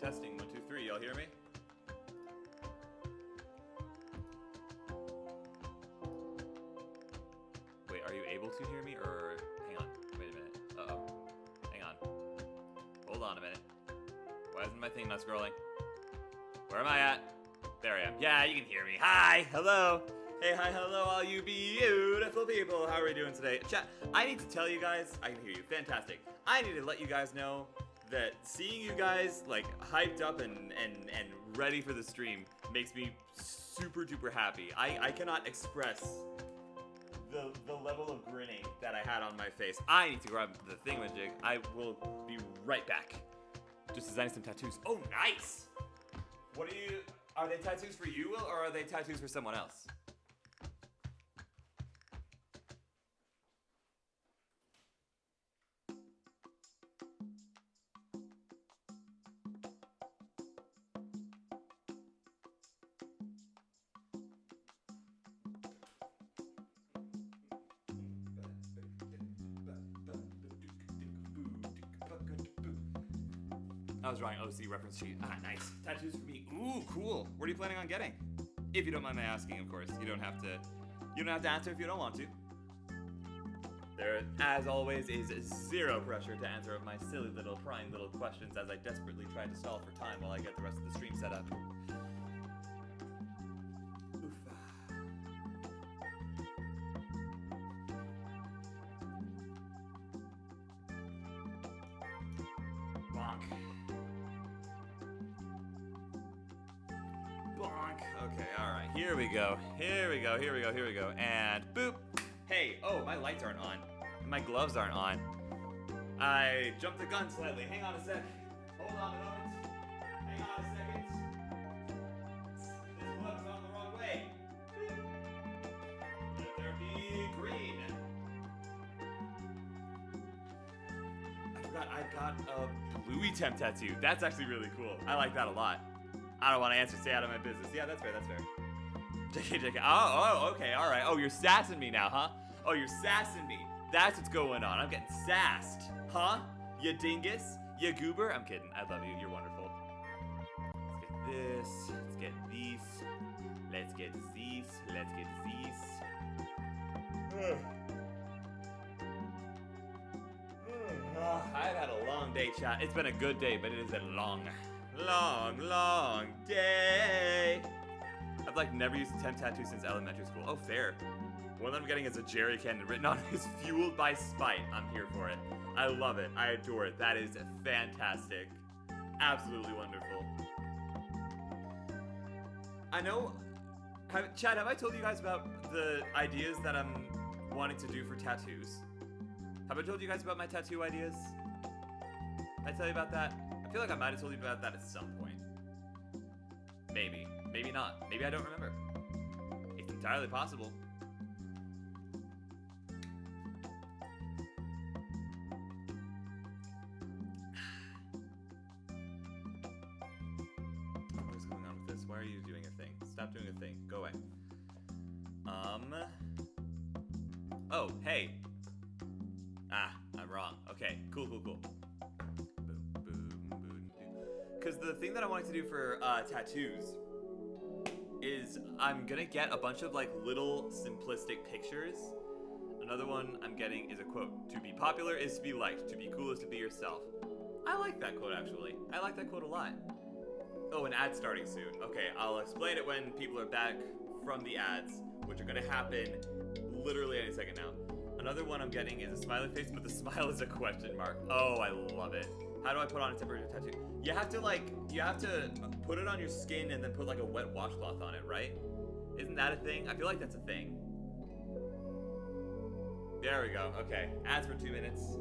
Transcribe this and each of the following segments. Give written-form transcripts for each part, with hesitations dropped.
Testing, 1, 2, 3. Y'all hear me? Wait, are you able to hear me, or hang on? Wait a minute. Uh-oh. Hang on. Hold on a minute. Why isn't my thing not scrolling? Where am I at? There I am. Yeah, you can hear me. Hi, hello. Hey, hi, hello, all you beautiful people. How are we doing today? Chat, I need to tell you guys, I can hear you, fantastic. I need to let you guys know that seeing you guys, like, hyped up and ready for the stream makes me super duper happy. I cannot express the level of grinning that I had on my face. I need to grab the thingamajig. I will be right back. Just designing some tattoos. Oh, nice! Are they tattoos for you, Will, or are they tattoos for someone else? I was drawing OC reference sheet. Ah, nice. Tattoos for me. Ooh, cool. What are you planning on getting? If you don't mind my asking, of course. You don't have to answer if you don't want to. There, as always, is zero pressure to answer my silly little prying little questions as I desperately try to stall for time while I get the rest of the stream set up. Oof. Bonk. Bonk. Okay, alright. Here we go. Here we go. Here we go. Here we go. And boop. Hey, oh, my lights aren't on. My gloves aren't on. I jumped the gun slightly. Hang on a sec. Hold on a moment. Hang on a second. This glove is on the wrong way. Let there be green. I forgot I got a Bluey temp tattoo. That's actually really cool. I like that a lot. I don't want to answer, stay out of my business. Yeah, that's fair, that's fair. JK. Oh, okay, alright. Oh, you're sassing me now, huh? Oh, you're sassing me. That's what's going on. I'm getting sassed. Huh? You dingus? You goober? I'm kidding. I love you. You're wonderful. Let's get this. Let's get these. Let's get these. Let's get these. I've had a long day, chat. It's been a good day, but it is a long day. I've like never used a temp tattoo since elementary school. Oh, fair. One that I'm getting is a jerry can written on it is fueled by spite. I'm here for it. I love it. I adore it. That is fantastic. Absolutely wonderful. I know. Chad, have I told you guys about the ideas that I'm wanting to do for tattoos? Have I told you guys about my tattoo ideas? Did I tell you about that? I feel like I might have told you about that at some point. Maybe. Maybe not. Maybe I don't remember. It's entirely possible. What is going on with this? Why are you doing a thing? Stop doing a thing. Go away. Oh, hey. Ah, I'm wrong. Okay, cool. Because the thing that I wanted to do for tattoos is I'm gonna get a bunch of like little simplistic pictures. Another one I'm getting is a quote. To be popular is to be liked. To be cool is to be yourself. I like that quote actually. I like that quote a lot. Oh, an ad starting soon. Okay, I'll explain it when people are back from the ads, which are gonna happen literally any second now. Another one I'm getting is a smiley face, but the smile is a question mark. Oh, I love it. How do I put on a temporary tattoo? You have to put it on your skin and then put like a wet washcloth on it, right? Isn't that a thing? I feel like that's a thing. There we go. Okay. Ads for 2 minutes.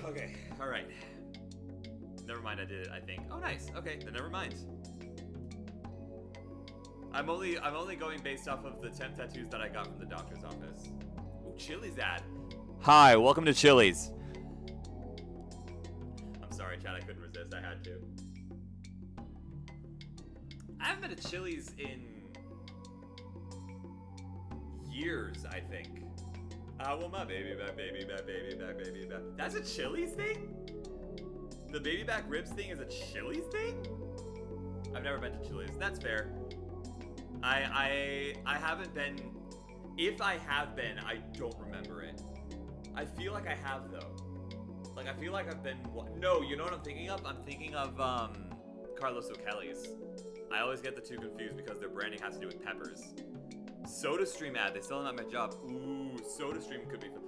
Okay. All right. Never mind. I did it, I think. Oh, nice. Okay. Then never mind. I'm only going based off of the temp tattoos that I got from the doctor's office. Ooh, Chili's ad. Hi, welcome to Chili's. I'm sorry, Chad, I couldn't resist. I had to. I haven't been to Chili's in years, I think. I want my baby back, baby back, baby back, baby back. That's a Chili's thing? The baby back ribs thing is a Chili's thing? I've never been to Chili's. That's fair. I haven't been. If I have been, I don't remember it. I feel like I have though. Like I feel like I've been. No, you know what I'm thinking of? I'm thinking of Carlos O'Kelly's. I always get the two confused because their branding has to do with peppers. SodaStream ad. They still not my job. Ooh, SodaStream could be fun.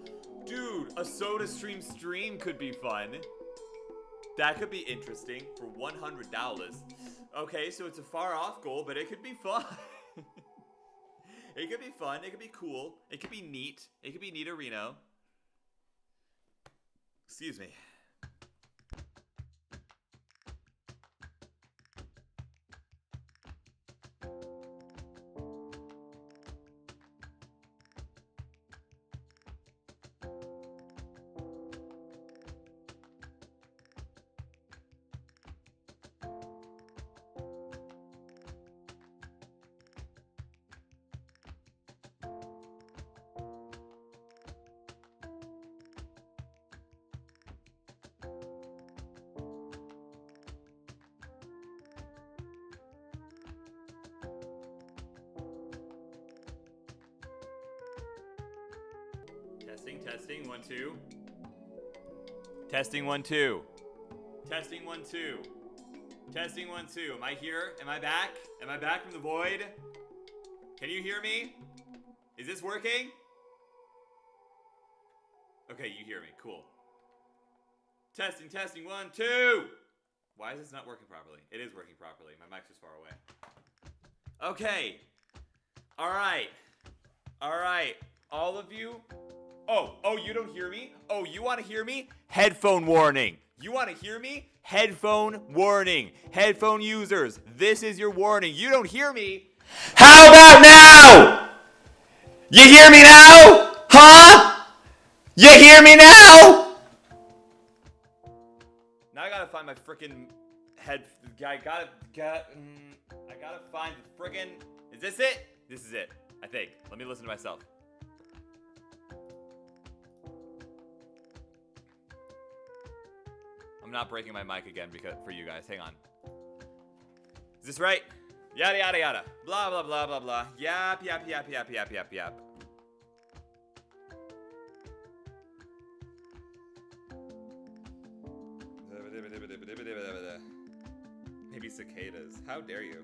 Dude, a SodaStream stream could be fun. That could be interesting for $100. Okay, so it's a far off goal, but it could be fun. It could be fun. It could be cool. It could be neat. It could be neaterino. Excuse me. Testing, 1, 2. Testing, 1, 2. Testing, 1, 2. Testing, 1, 2. Am I here? Am I back? Am I back from the void? Can you hear me? Is this working? Okay, you hear me. Cool. Testing, 1, 2. Why is this not working properly? It is working properly. My mic's just far away. Okay. All right. All of you. Oh, you don't hear me? Oh, you want to hear me? Headphone warning. You want to hear me? Headphone warning. Headphone users, this is your warning. You don't hear me? How about now? You hear me now? Huh? You hear me now? Now I gotta find my freaking head. I gotta find the friggin'. Is this it? This is it, I think. Let me listen to myself. I'm not breaking my mic again because for you guys. Hang on. Is this right? Yada yada yada. Blah blah blah blah blah. Yap yap yap yap yap yap yap. Maybe cicadas. How dare you?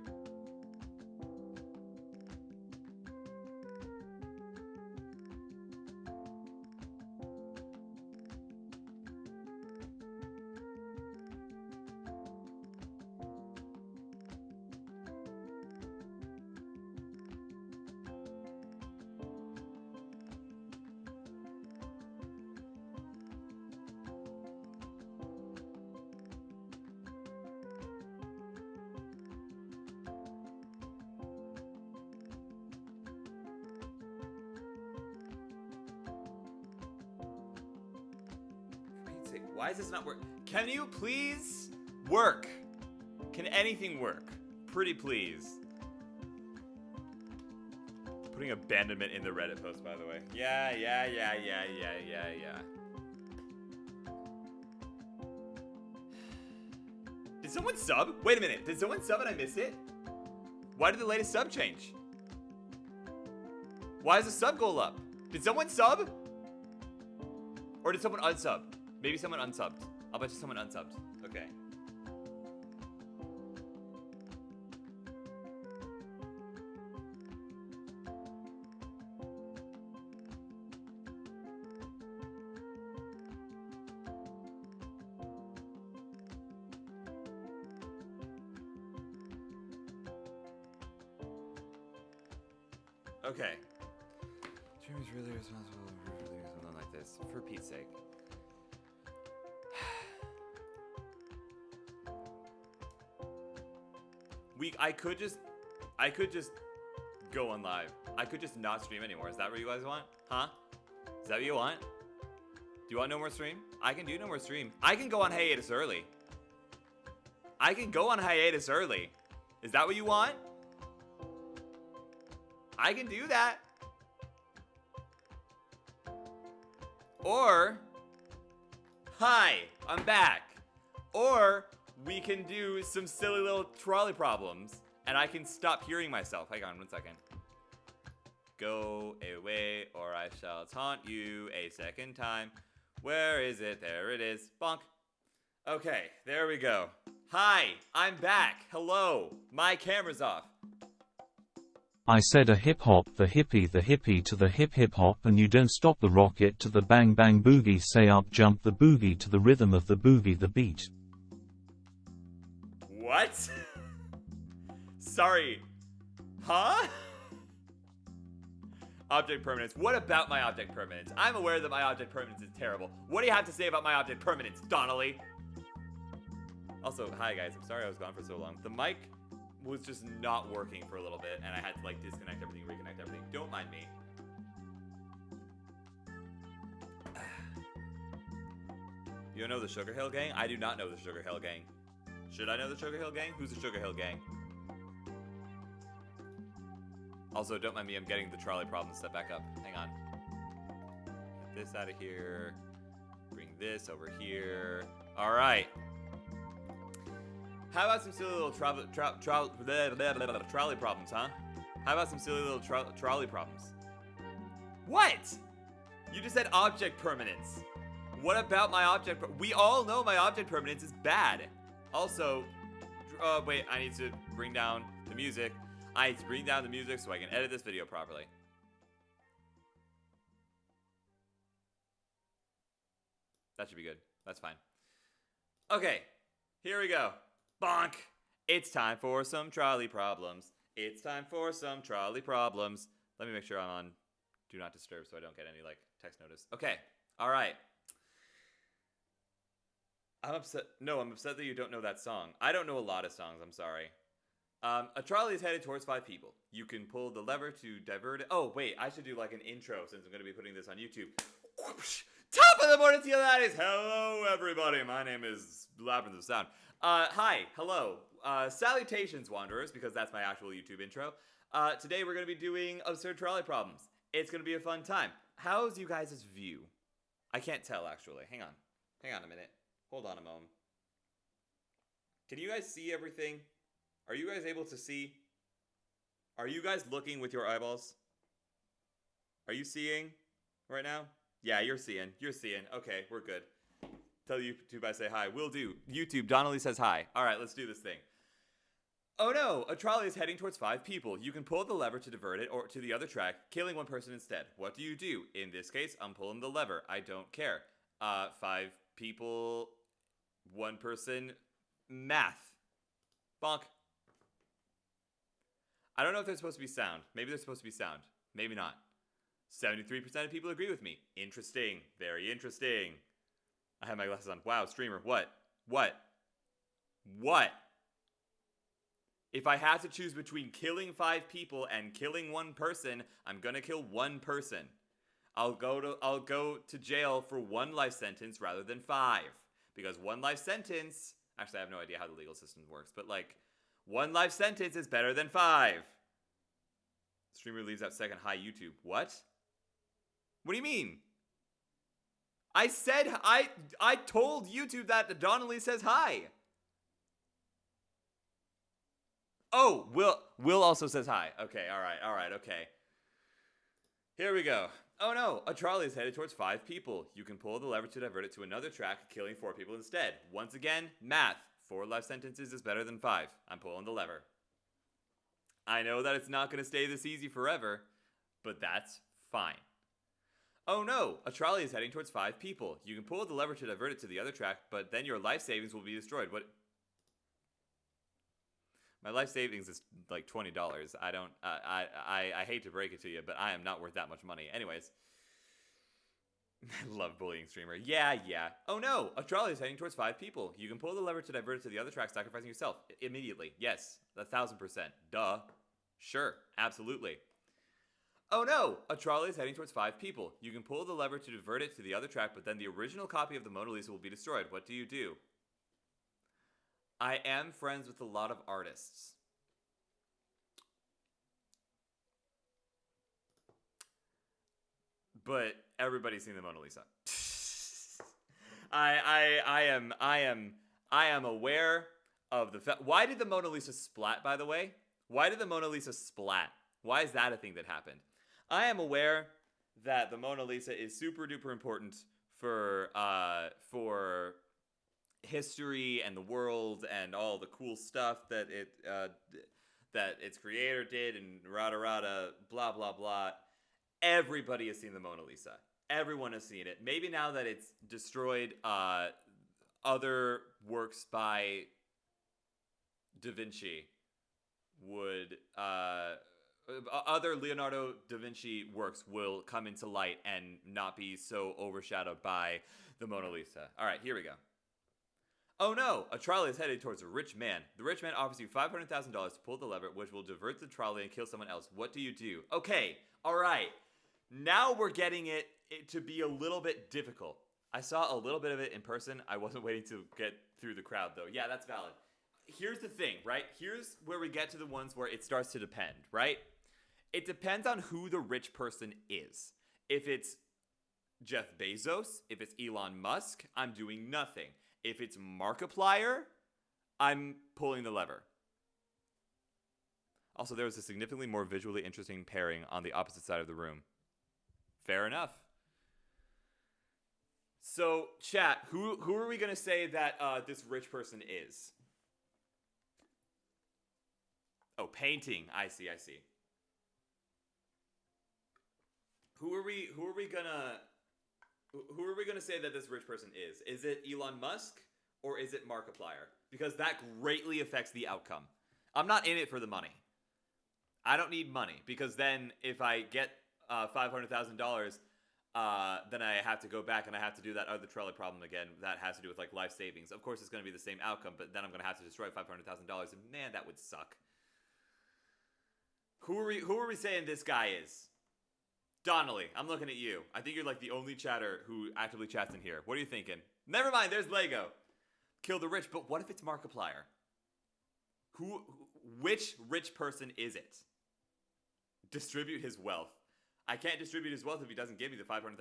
Why is this not work? Can you please work? Can anything work? Pretty please. Putting abandonment in the Reddit post, by the way. Yeah. Did someone sub? Wait a minute. Did someone sub and I missed it? Why did the latest sub change? Why is the sub goal up? Did someone sub? Or did someone unsub? Maybe someone unsubbed. I'll bet you someone unsubbed. Okay. Okay. Jimmy's really responsible for doing something like this. For Pete's sake. I could just go on live. I could just not stream anymore. Is that what you guys want? Huh? Is that what you want? Do you want no more stream? I can do no more stream. I can go on hiatus early. Is that what you want? I can do that. Or, hi, I'm back. Or we can do some silly little trolley problems, and I can stop hearing myself. Hang on 1 second. Go away, or I shall taunt you a second time. Where is it? There it is. Bonk. Okay, there we go. Hi, I'm back. Hello. My camera's off. I said a hip hop, the hippie to the hip hop, and you don't stop the rocket to the bang bang boogie. Say up jump the boogie to the rhythm of the boogie the beat. What? Sorry. Huh? Object permanence. What about my object permanence? I'm aware that my object permanence is terrible. What do you have to say about my object permanence, Donnelly? Also, hi guys. I'm sorry I was gone for so long. The mic was just not working for a little bit, and I had to like disconnect everything, reconnect everything. Don't mind me. You don't know the Sugar Hill Gang? I do not know the Sugar Hill Gang. Should I know the Sugar Hill Gang? Who's the Sugar Hill Gang? Also, don't mind me, I'm getting the trolley problem set back up. Hang on. Get this out of here. Bring this over here. Alright. How about some silly little trolley problems, huh? How about some silly little trolley problems? What? You just said object permanence. What about my object? We all know my object permanence is bad. Also, wait, I need to bring down the music. I need to bring down the music so I can edit this video properly. That should be good. That's fine. Okay, here we go. Bonk! It's time for some trolley problems. It's time for some trolley problems. Let me make sure I'm on Do Not Disturb so I don't get any, like, text notice. Okay, alright. I'm upset. No, I'm upset that you don't know that song. I don't know a lot of songs, I'm sorry. A trolley is headed towards 5 people. You can pull the lever to divert it. Oh, wait, I should do like an intro since I'm going to be putting this on YouTube. Top of the morning to you, that is. Hello, everybody. My name is Labyrinth of Sound. Hi, hello. Salutations, Wanderers, because that's my actual YouTube intro. Today we're going to be doing absurd trolley problems. It's going to be a fun time. How's you guys' view? I can't tell, actually. Hang on. Hang on a minute. Hold on a moment. Can you guys see everything? Are you guys able to see? Are you guys looking with your eyeballs? Are you seeing right now? Yeah, you're seeing. You're seeing. Okay, we're good. Tell YouTube I say hi. Will do. YouTube, Donnelly says hi. All right, let's do this thing. Oh no, a trolley is heading towards 5 people. You can pull the lever to divert it or to the other track, killing 1 person instead. What do you do? In this case, I'm pulling the lever. I don't care. 5 people, 1 person, math. Bonk. I don't know if there's supposed to be sound. Maybe there's supposed to be sound. Maybe not. 73% of people agree with me. Interesting. Very interesting. I have my glasses on. Wow, streamer. What? What? What? If I had to choose between killing 5 people and killing 1 person, I'm gonna kill 1 person. I'll go to jail for 1 life sentence rather than 5. Because 1 life sentence... Actually, I have no idea how the legal system works, but like... 1 life sentence is better than 5. Streamer leaves out second. Hi, YouTube. What? What do you mean? I said I told YouTube that Donnelly says hi. Oh, Will also says hi. Okay, all right, okay. Here we go. Oh no, a trolley is headed towards 5 people. You can pull the lever to divert it to another track, killing 4 people instead. Once again, math. 4 life sentences is better than 5. I'm pulling the lever. I know that it's not going to stay this easy forever, but that's fine. Oh no, a trolley is heading towards 5 people. You can pull the lever to divert it to the other track, but then your life savings will be destroyed. What? My life savings is like $20. I don't, I hate to break it to you, but I am not worth that much money. Anyways. I love bullying streamer. Yeah. Oh no, a trolley is heading towards 5 people. You can pull the lever to divert it to the other track, sacrificing yourself. Immediately. Yes, 1,000%. Duh. Sure, absolutely. Oh no, a trolley is heading towards 5 people. You can pull the lever to divert it to the other track, but then the original copy of the Mona Lisa will be destroyed. What do you do? I am friends with a lot of artists. But everybody's seen the Mona Lisa. I am aware of the fact. Why did the Mona Lisa splat, by the way? Why did the Mona Lisa splat? Why is that a thing that happened? I am aware that the Mona Lisa is super duper important for history and the world and all the cool stuff that that its creator did and rada rada blah blah blah. Everybody has seen the Mona Lisa. Everyone has seen it. Maybe now that it's destroyed other works by Da Vinci would other Leonardo da Vinci works will come into light and not be so overshadowed by the Mona Lisa. All right, here we go. Oh no, a trolley is headed towards a rich man. The rich man offers you $500,000 to pull the lever, which will divert the trolley and kill someone else. What do you do? Okay, all right. Now we're getting it to be a little bit difficult. I saw a little bit of it in person. I wasn't waiting to get through the crowd, though. Yeah, that's valid. Here's the thing, right? Here's where we get to the ones where it starts to depend, right? It depends on who the rich person is. If it's Jeff Bezos, if it's Elon Musk, I'm doing nothing. If it's Markiplier, I'm pulling the lever. Also, there was a significantly more visually interesting pairing on the opposite side of the room. Fair enough. So, chat, who are we going to say that this rich person is? Oh, painting. I see. Who are we gonna say that this rich person is? Is it Elon Musk or is it Markiplier? Because that greatly affects the outcome. I'm not in it for the money. I don't need money because then if I get $500,000, then I have to go back and I have to do that other trolley problem again. That has to do with like life savings. Of course, it's going to be the same outcome, but then I'm going to have to destroy $500,000, and man, that would suck. Who are we saying this guy is? Donnelly, I'm looking at you. I think you're like the only chatter who actively chats in here. What are you thinking? Never mind, there's Lego. Kill the rich, but what if it's Markiplier? Which rich person is it? Distribute his wealth. I can't distribute his wealth if he doesn't give me the $500,000.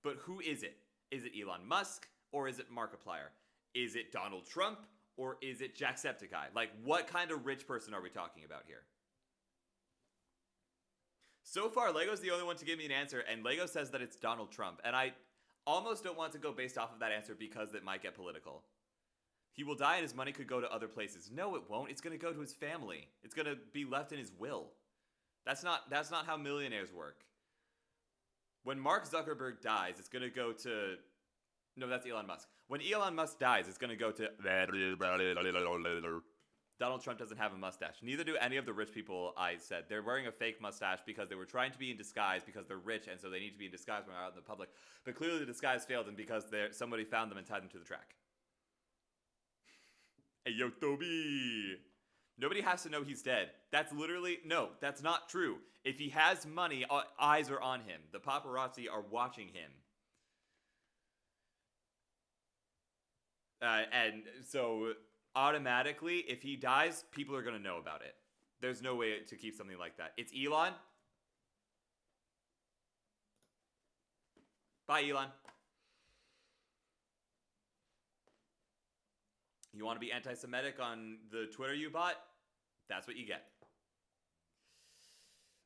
But who is it? Is it Elon Musk or is it Markiplier? Is it Donald Trump or is it Jacksepticeye? Like, what kind of rich person are we talking about here? So far, Lego's the only one to give me an answer, and Lego says that it's Donald Trump. And I almost don't want to go based off of that answer because it might get political. He will die and his money could go to other places. No, it won't. It's going to go to his family. It's going to be left in his will. That's not how millionaires work. When Mark Zuckerberg dies, it's going to go to... No, that's Elon Musk. When Elon Musk dies, it's going to go to... Donald Trump doesn't have a mustache. Neither do any of the rich people I said. They're wearing a fake mustache because they were trying to be in disguise because they're rich and so they need to be in disguise when they're out in the public. But clearly the disguise failed them because somebody found them and tied them to the track. Hey, yo, Toby! Nobody has to know he's dead. That's literally... No, that's not true. If he has money, eyes are on him. The paparazzi are watching him. And so... Automatically, if he dies, people are going to know about it. There's no way to keep something like that. It's Elon. Bye, Elon. You want to be anti-Semitic on the Twitter you bought? That's what you get.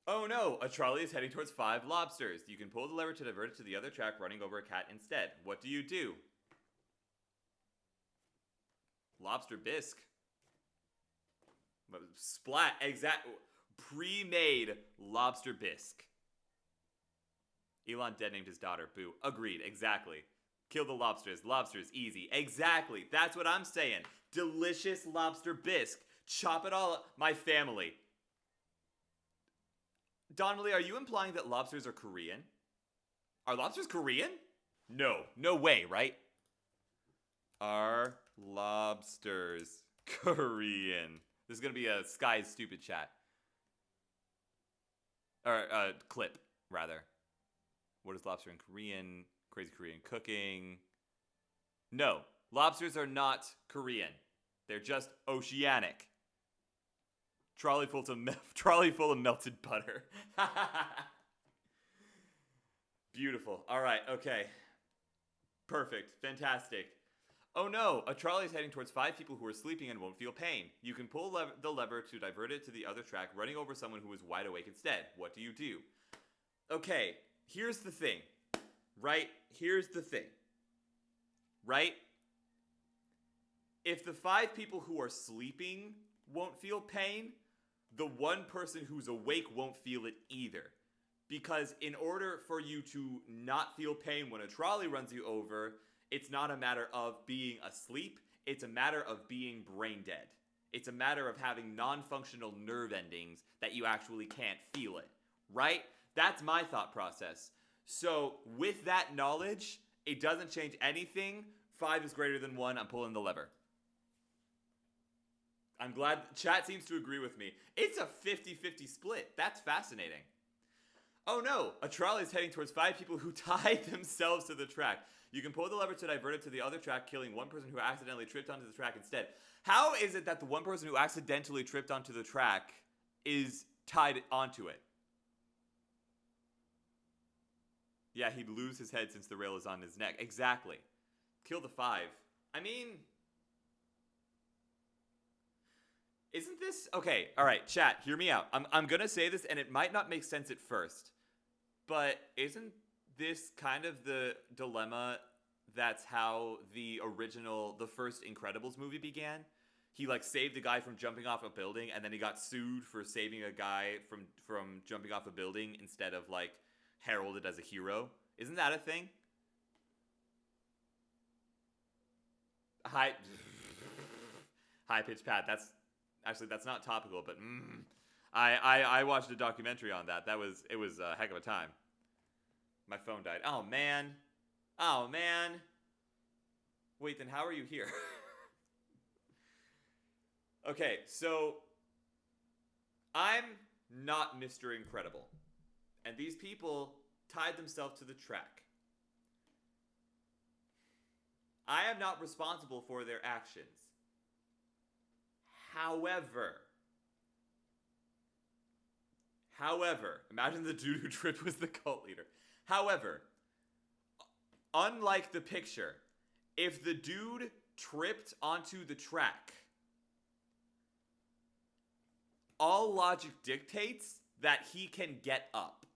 Oh no, a trolley is heading towards 5 lobsters. You can pull the lever to divert it to the other track, running over a cat instead. What do you do? Lobster bisque. Splat. Exact. Pre-made lobster bisque. Elon dead named his daughter. Boo. Agreed. Exactly. Kill the lobsters. Lobsters. Easy. Exactly. That's what I'm saying. Delicious lobster bisque. Chop it all up. My family. Donnelly, are you implying that lobsters are Korean? Are lobsters Korean? No. No way, right? Are lobsters Korean? This is going to be a Sky's stupid chat. Or clip, rather. What is lobster in Korean? Crazy Korean cooking. No, lobsters are not Korean. They're just oceanic. Trolley full of melted butter. Beautiful. All right, okay. Perfect. Fantastic. Oh no, a trolley is heading towards 5 people who are sleeping and won't feel pain. You can pull the lever to divert it to the other track, running over someone who is wide awake instead. What do you do? Okay, here's the thing. Right? Here's the thing. Right? If the 5 people who are sleeping won't feel pain, the one person who's awake won't feel it either. Because in order for you to not feel pain when a trolley runs you over, it's not a matter of being asleep, it's a matter of being brain dead. It's a matter of having non-functional nerve endings that you actually can't feel it, right? That's my thought process. So with that knowledge, it doesn't change anything. 5 is greater than 1, I'm pulling the lever. I'm glad chat seems to agree with me. It's a 50-50 split. That's fascinating. Oh no, a trolley is heading towards 5 people who tied themselves to the track. You can pull the lever to divert it to the other track, killing one person who accidentally tripped onto the track instead. How is it that the one person who accidentally tripped onto the track is tied onto it? Yeah, he'd lose his head since the rail is on his neck. Exactly. Kill the 5. I mean, isn't this... Okay, alright, chat, hear me out. I'm gonna say this, and it might not make sense at first, but isn't this kind of the dilemma that's how the first Incredibles movie began? He, like, saved a guy from jumping off a building, and then he got sued for saving a guy from jumping off a building instead of, like, heralded as a hero. Isn't that a thing? High-pitched Pat, that's not topical, but I watched a documentary on that. It was a heck of a time. My phone died. Oh man. Wait, then how are you here? Okay, so I'm not Mr. Incredible. And these people tied themselves to the track. I am not responsible for their actions. However, imagine the dude who tripped was the cult leader. However, unlike the picture, if the dude tripped onto the track, all logic dictates that he can get up.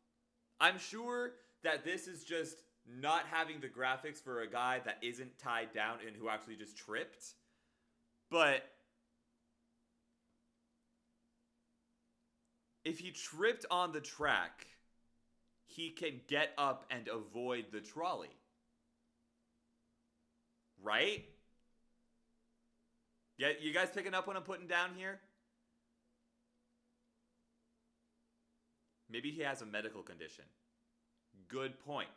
I'm sure that this is just not having the graphics for a guy that isn't tied down and who actually just tripped. But if he tripped on the track, he can get up and avoid the trolley. Right? Yeah, you guys picking up what I'm putting down here? Maybe he has a medical condition. Good point.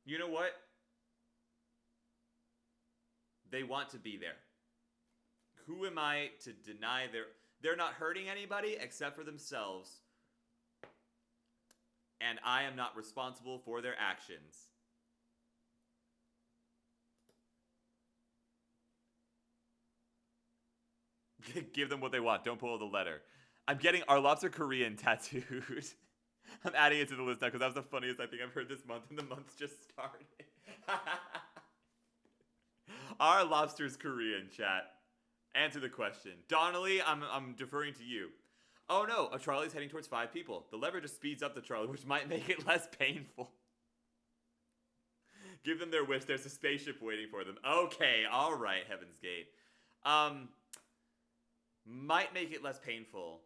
You know what? They want to be there. Who am I to deny they're not hurting anybody except for themselves. And I am not responsible for their actions. Give them what they want. Don't pull the letter. I'm getting our lobster Korean tattooed. I'm adding it to the list now because that was the funniest I think I've heard this month, and the month's just started. Our lobster's Korean, chat. Answer the question. Donnelly, I'm deferring to you. Oh no, a trolley's heading towards 5 people. The lever just speeds up the trolley, which might make it less painful. Give them their wish. There's a spaceship waiting for them. Okay, alright, Heaven's Gate. Might make it less painful.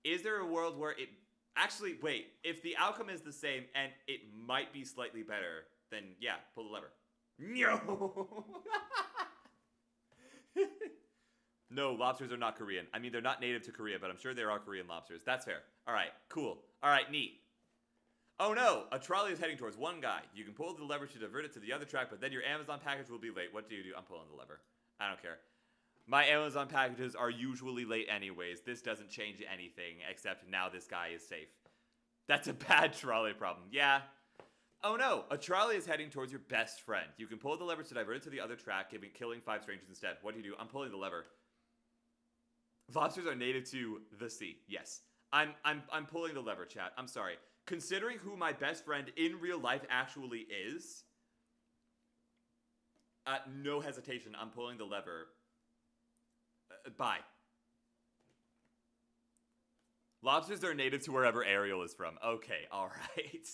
Is there a world where it... Actually, wait. If the outcome is the same and it might be slightly better, then yeah, pull the lever. No! No, lobsters are not Korean. I mean, they're not native to Korea, but I'm sure there are Korean lobsters. That's fair. Alright, cool. Alright, neat. Oh no! A trolley is heading towards one guy. You can pull the lever to divert it to the other track, but then your Amazon package will be late. What do you do? I'm pulling the lever. I don't care. My Amazon packages are usually late anyways. This doesn't change anything, except now this guy is safe. That's a bad trolley problem. Yeah. Oh no, a trolley is heading towards your best friend. You can pull the lever to divert it to the other track, killing 5 strangers instead. What do you do? I'm pulling the lever. Lobsters are native to the sea. Yes. I'm pulling the lever, chat. I'm sorry. Considering who my best friend in real life actually is, no hesitation, I'm pulling the lever. Bye. Lobsters are native to wherever Ariel is from. Okay, alright.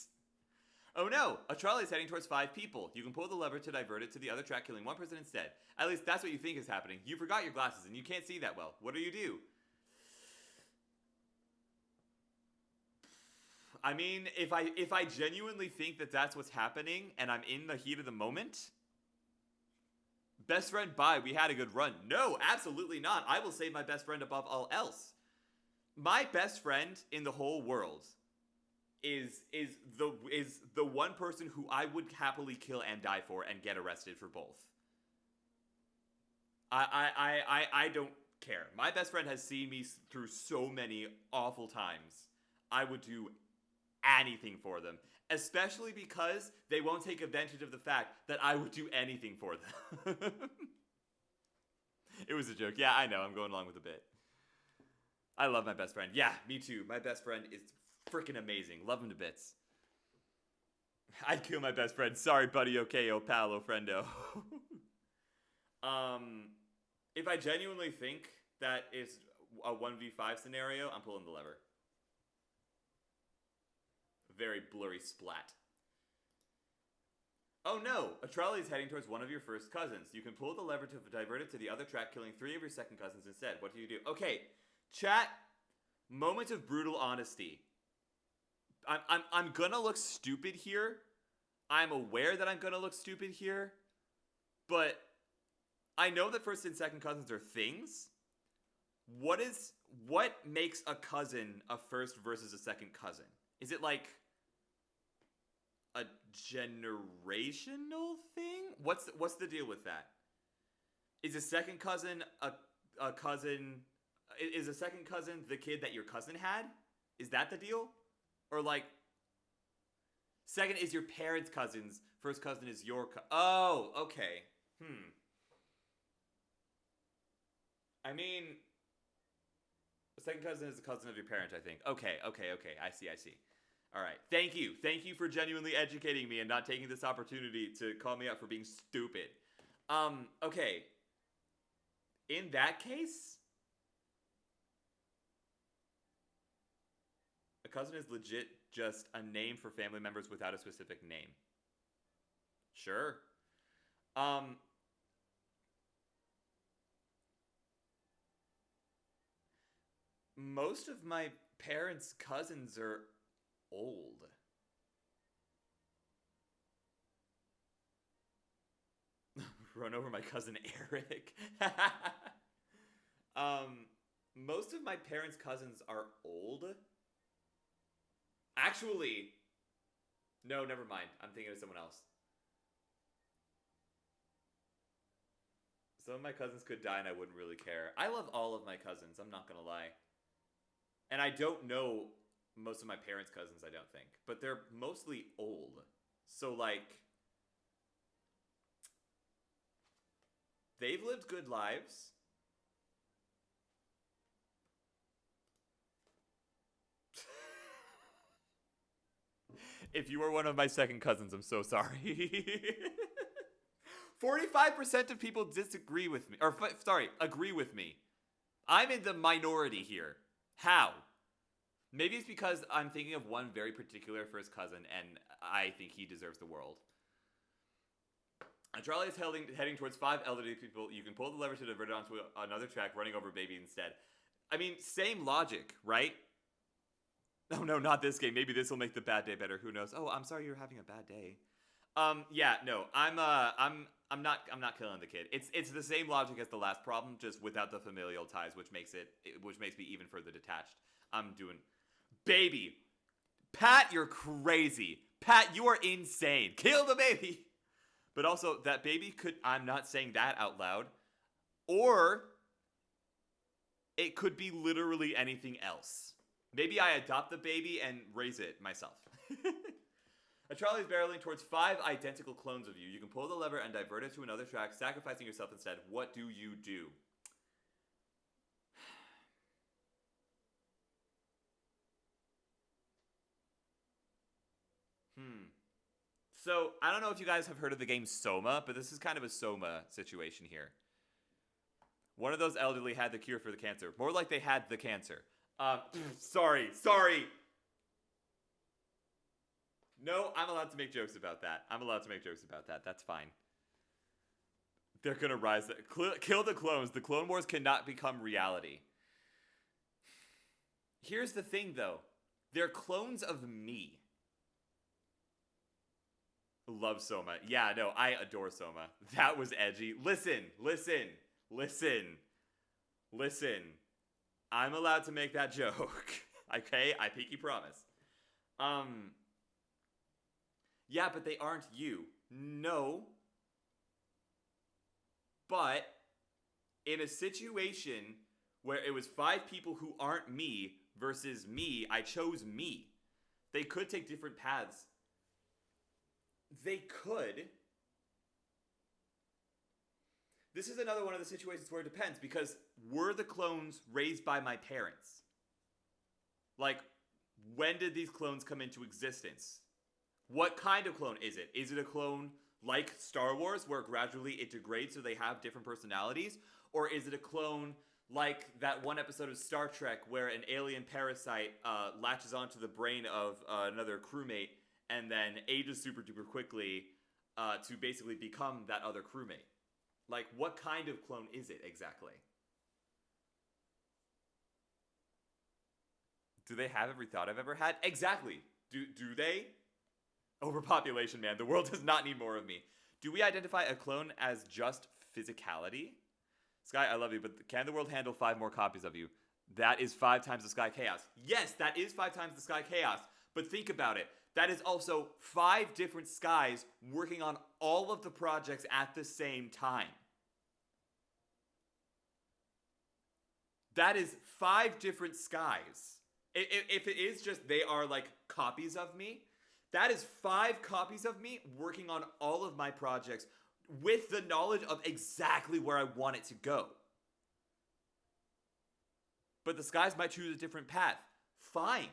Oh no! A trolley is heading towards 5 people. You can pull the lever to divert it to the other track, killing 1 person instead. At least that's what you think is happening. You forgot your glasses and you can't see that well. What do you do? I mean, if I genuinely think that that's what's happening and I'm in the heat of the moment, best friend, bye. We had a good run. No, absolutely not. I will save my best friend above all else. My best friend in the whole world is the one person who I would happily kill and die for and get arrested for both. I don't care. My best friend has seen me through so many awful times. I would do anything for them, especially because they won't take advantage of the fact that I would do anything for them. It was a joke. Yeah, I know. I'm going along with the bit. I love my best friend. Yeah, me too. My best friend is freaking amazing. Love him to bits. I'd kill my best friend. Sorry, buddy. Okay, oh pal, oh friendo. If I genuinely think that is a 1v5 scenario, I'm pulling the lever. Very blurry splat. Oh no! A trolley is heading towards one of your first cousins. You can pull the lever to divert it to the other track, killing 3 of your second cousins instead. What do you do? Okay, chat. Moment of brutal honesty. I'm gonna look stupid here. I'm aware that I'm gonna look stupid here, but I know that first and second cousins are things. What makes a cousin a first versus a second cousin? Is it like a generational thing? What's the deal with that? Is a second cousin a cousin? Is a second cousin the kid that your cousin had? Is that the deal? Or like, second is your parents' cousins, first cousin is your oh, okay. I mean, a second cousin is a cousin of your parent, I think. Okay. I see. All right. Thank you for genuinely educating me and not taking this opportunity to call me out for being stupid. Okay. In that case, a cousin is legit just a name for family members without a specific name. Sure. Most of my parents' cousins are old. Run over my cousin Eric. Most of my parents' cousins are old. Actually, no, never mind. I'm thinking of someone else. Some of my cousins could die and I wouldn't really care. I love all of my cousins, I'm not gonna lie. And I don't know most of my parents' cousins, I don't think. But they're mostly old. So, like, they've lived good lives. If you are one of my second cousins, I'm so sorry. 45% of people disagree with me. Or, sorry, agree with me. I'm in the minority here. How? Maybe it's because I'm thinking of one very particular first cousin, and I think he deserves the world. A trolley is heading towards 5 elderly people. You can pull the lever to divert it onto another track, running over baby instead. I mean, same logic, right? Oh no, not this game. Maybe this will make the bad day better. Who knows? Oh, I'm sorry you're having a bad day. Yeah, no, I'm not killing the kid. It's the same logic as the last problem, just without the familial ties, which makes me even further detached. I'm doing, baby, Pat, you're crazy. Pat, you are insane. Kill the baby. But also, that baby could, I'm not saying that out loud, or it could be literally anything else. Maybe I adopt the baby and raise it myself. A trolley is barreling towards 5 identical clones of you. You can pull the lever and divert it to another track, sacrificing yourself instead. What do you do? So, I don't know if you guys have heard of the game Soma, but this is kind of a Soma situation here. One of those elderly had the cure for the cancer. More like they had the cancer. Sorry. No, I'm allowed to make jokes about that. That's fine. They're gonna rise. Kill the clones. The Clone Wars cannot become reality. Here's the thing, though. They're clones of me. Love Soma. Yeah, no, I adore Soma. That was edgy. Listen. I'm allowed to make that joke. Okay? I pinky promise. Yeah, but they aren't you. No. But in a situation where it was 5 people who aren't me versus me, I chose me. They could take different paths. They could. This is another one of the situations where it depends, because were the clones raised by my parents? Like, when did these clones come into existence? What kind of clone is it? Is it a clone like Star Wars, where gradually it degrades so they have different personalities? Or is it a clone like that one episode of Star Trek where an alien parasite latches onto the brain of another crewmate and then ages super duper quickly to basically become that other crewmate? Like, what kind of clone is it exactly? Do they have every thought I've ever had? Exactly. Do they? Overpopulation, man. The world does not need more of me. Do we identify a clone as just physicality? Sky, I love you, but can the world handle 5 more copies of you? That is 5 times the Sky Chaos. Yes, that is 5 times the Sky Chaos. But think about it. That is also 5 different Skies working on all of the projects at the same time. That is 5 different Skies. If it is just they are like copies of me, that is 5 copies of me working on all of my projects with the knowledge of exactly where I want it to go. But the Skies might choose a different path. Fine.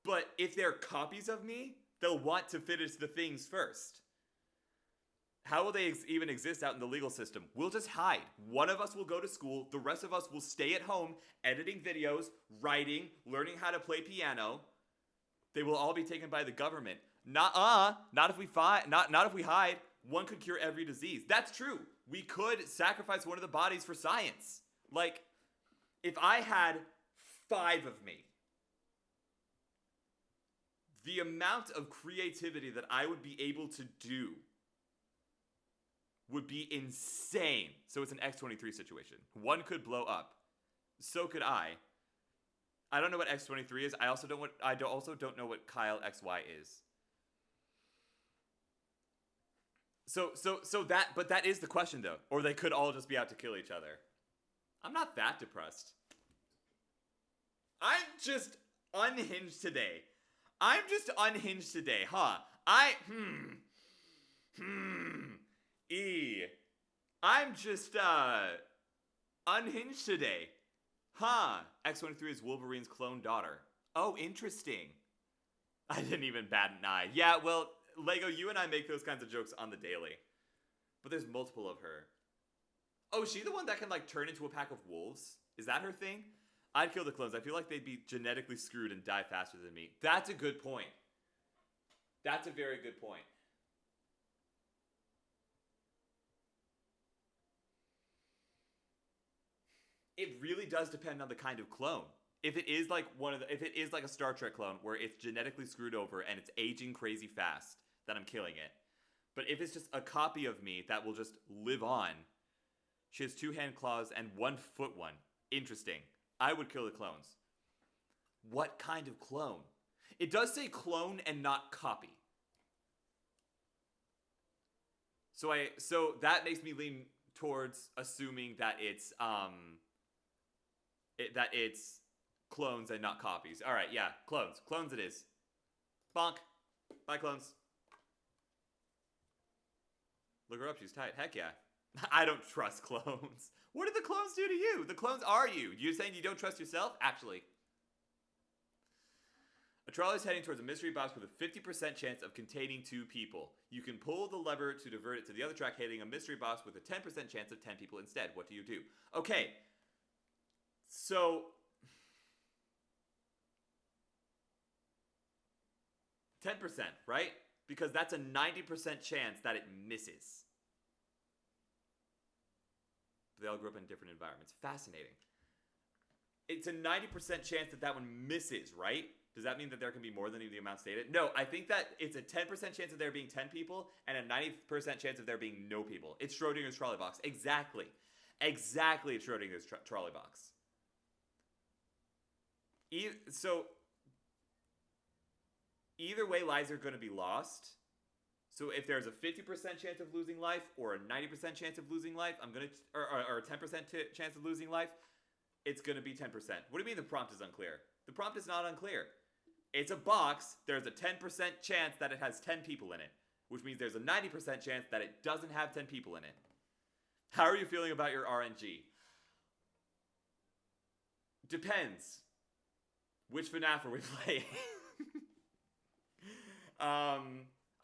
But if they're copies of me, they'll want to finish the things first. How will they even exist out in the legal system? We'll just hide. One of us will go to school. The rest of us will stay at home, editing videos, writing, learning how to play piano. They will all be taken by the government. Not if we not if we hide. One could cure every disease. That's true. We could sacrifice one of the bodies for science. Like, if I had 5 of me, the amount of creativity that I would be able to do would be insane. So it's an X-23 situation. One could blow up. So could I. I don't know what X-23 is. I also don't know what Kyle XY is. But that is the question, though. Or they could all just be out to kill each other. I'm not that depressed. I'm just unhinged today. I'm just unhinged today. X-23 is Wolverine's clone daughter. Oh, interesting. I didn't even bat an eye. Yeah, well, Lego, you and I make those kinds of jokes on the daily. But there's multiple of her. Oh, is she the one that can, like, turn into a pack of wolves? Is that her thing? I'd kill the clones. I feel like they'd be genetically screwed and die faster than me. That's a good point. That's a very good point. It really does depend on the kind of clone. If it is like a Star Trek clone where it's genetically screwed over and it's aging crazy fast, then I'm killing it. But if it's just a copy of me that will just live on, she has 2 hand claws and 1 foot one. Interesting. I would kill the clones. What kind of clone? It does say clone and not copy. So that makes me lean towards assuming that it's clones and not copies. All right, yeah, clones. Clones it is. Bonk. Bye, clones. Look her up, she's tight. Heck yeah. I don't trust clones. What did the clones do to you? The clones are you. You're saying you don't trust yourself? Actually. A trolley is heading towards a mystery box with a 50% chance of containing 2 people. You can pull the lever to divert it to the other track, hitting a mystery box with a 10% chance of 10 people instead. What do you do? Okay. So 10%, right? Because that's a 90% chance that it misses. They all grew up in different environments. Fascinating. It's a 90% chance that one misses, right? Does that mean that there can be more than the amount stated? No, I think that it's a 10% chance of there being 10 people and a 90% chance of there being no people. It's Schrodinger's trolley box. Exactly. Exactly, it's Schrodinger's trolley box. So, either way, lives are going to be lost. So if there's a 50% chance of losing life or a 90% chance of losing life, or a 10% chance of losing life, it's going to be 10%. What do you mean the prompt is unclear? The prompt is not unclear. It's a box. There's a 10% chance that it has 10 people in it, which means there's a 90% chance that it doesn't have 10 people in it. How are you feeling about your RNG? Depends. Which FNAF are we playing? I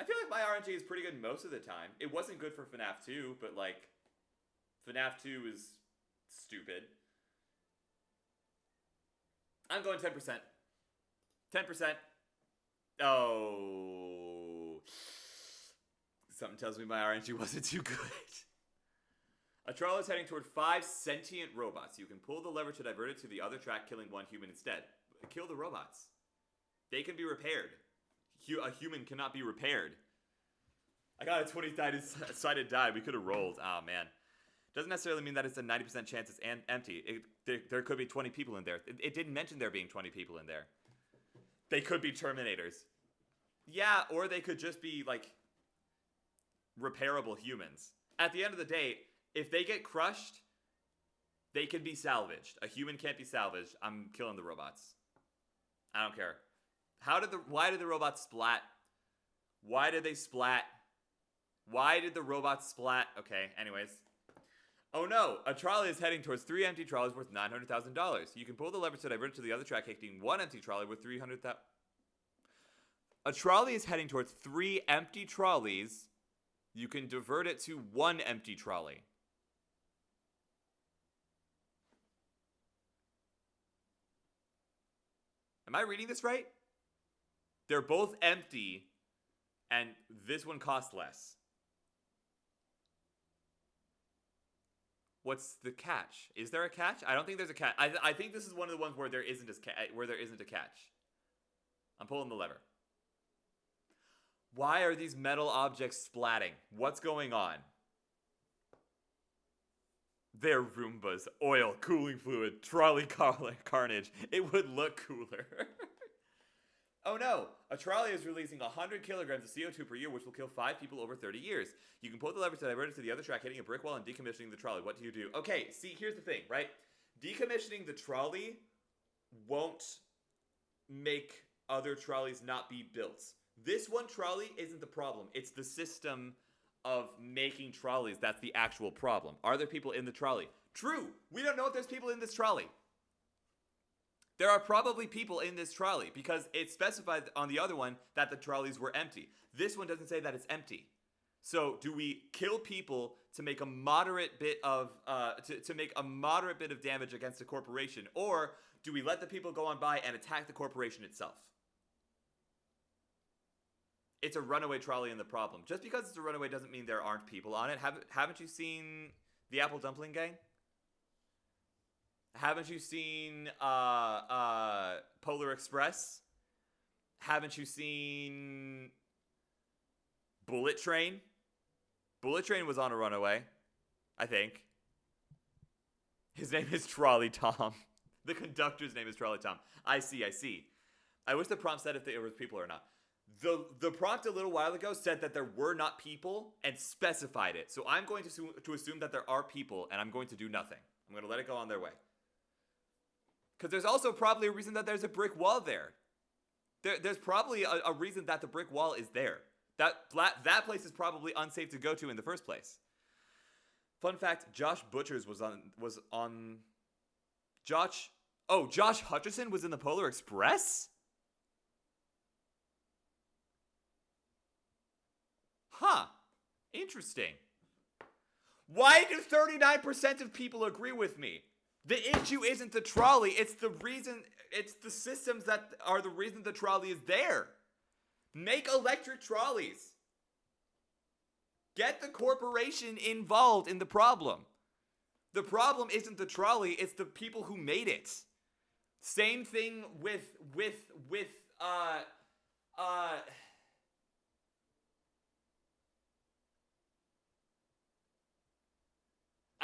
feel like my RNG is pretty good most of the time. It wasn't good for FNAF 2, but like, FNAF 2 is stupid. I'm going 10%. 10%. Oh. Something tells me my RNG wasn't too good. A trolley is heading toward 5 sentient robots. You can pull the lever to divert it to the other track, killing 1 human instead. Kill the robots. They can be repaired. A human cannot be repaired. I got a 20-sided die. We could have rolled. Oh, man. Doesn't necessarily mean that it's a 90% chance it's empty. There could be 20 people in there. It didn't mention there being 20 people in there. They could be Terminators. Yeah, or they could just be, like, repairable humans. At the end of the day, if they get crushed, they can be salvaged. A human can't be salvaged. I'm killing the robots. I don't care. Why did the robots splat? Why did they splat? Why did the robots splat? Okay, anyways. Oh no, a trolley is heading towards 3 empty trolleys worth $900,000. You can pull the lever to divert it to the other track, hitting 1 empty trolley with $300,000. A trolley is heading towards 3 empty trolleys. You can divert it to 1 empty trolley. Am I reading this right? They're both empty, and this one costs less. What's the catch? Is there a catch? I don't think there's a catch. I think this is one of the ones where there isn't a catch. I'm pulling the lever. Why are these metal objects splatting? What's going on? They're Roombas. Oil, cooling fluid, trolley carnage. It would look cooler. Oh no! A trolley is releasing 100 kilograms of CO2 per year, which will kill 5 people over 30 years. You can pull the lever to divert it to the other track, hitting a brick wall and decommissioning the trolley. What do you do? Okay, see, here's the thing, right? Decommissioning the trolley won't make other trolleys not be built. This one trolley isn't the problem. It's the system of making trolleys that's the actual problem. Are there people in the trolley? True! We don't know if there's people in this trolley. There are probably people in this trolley because it specified on the other one that the trolleys were empty. This one doesn't say that it's empty. So, do we kill people to make a moderate bit of damage against a corporation, or do we let the people go on by and attack the corporation itself? It's a runaway trolley in the problem. Just because it's a runaway doesn't mean there aren't people on it. Haven't you seen the Apple Dumpling Gang? Haven't you seen Polar Express? Haven't you seen Bullet Train? Bullet Train was on a runaway, I think. His name is Trolley Tom. The conductor's name is Trolley Tom. I see. I wish the prompt said if there were people or not. The prompt a little while ago said that there were not people and specified it. So I'm going to assume that there are people, and I'm going to do nothing. I'm going to let it go on their way. Because there's also probably a reason that there's a brick wall there. There's probably a reason that the brick wall is there. That place is probably unsafe to go to in the first place. Fun fact, Josh Butchers was on Josh Hutcherson was in the Polar Express? Huh. Interesting. Why do 39% of people agree with me? The issue isn't the trolley, it's the systems that are the reason the trolley is there. Make electric trolleys. Get the corporation involved in the problem. The problem isn't the trolley, it's the people who made it. Same thing with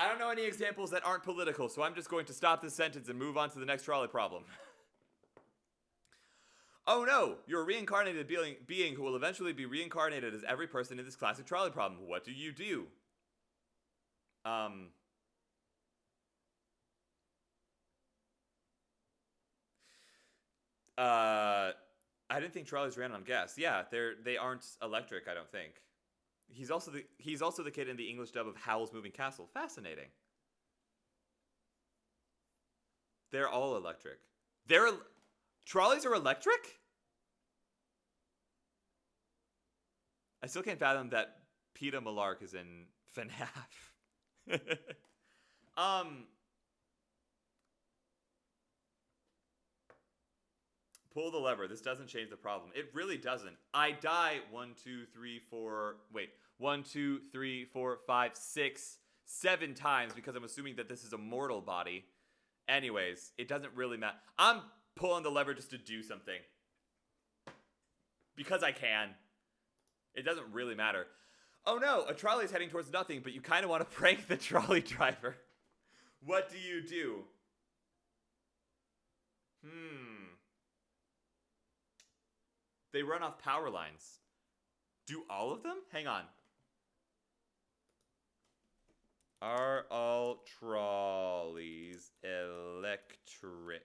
I don't know any examples that aren't political, so I'm just going to stop this sentence and move on to the next trolley problem. Oh no, you're a reincarnated being who will eventually be reincarnated as every person in this classic trolley problem. What do you do? I didn't think trolleys ran on gas. Yeah, they aren't electric, I don't think. He's also the kid in the English dub of Howl's Moving Castle. Fascinating. They're all electric. Trolleys are electric? I still can't fathom that Peter Malark is in FNAF. Pull the lever. This doesn't change the problem. It really doesn't. I die 1, 2, 3, 4... Wait. 1, 2, 3, 4, 5, 6, 7 times because I'm assuming that this is a mortal body. Anyways, it doesn't really matter. I'm pulling the lever just to do something. Because I can. It doesn't really matter. Oh no, a trolley is heading towards nothing, but you kind of want to prank the trolley driver. What do you do? They run off power lines. Do all of them? Hang on. Are all trolleys electric?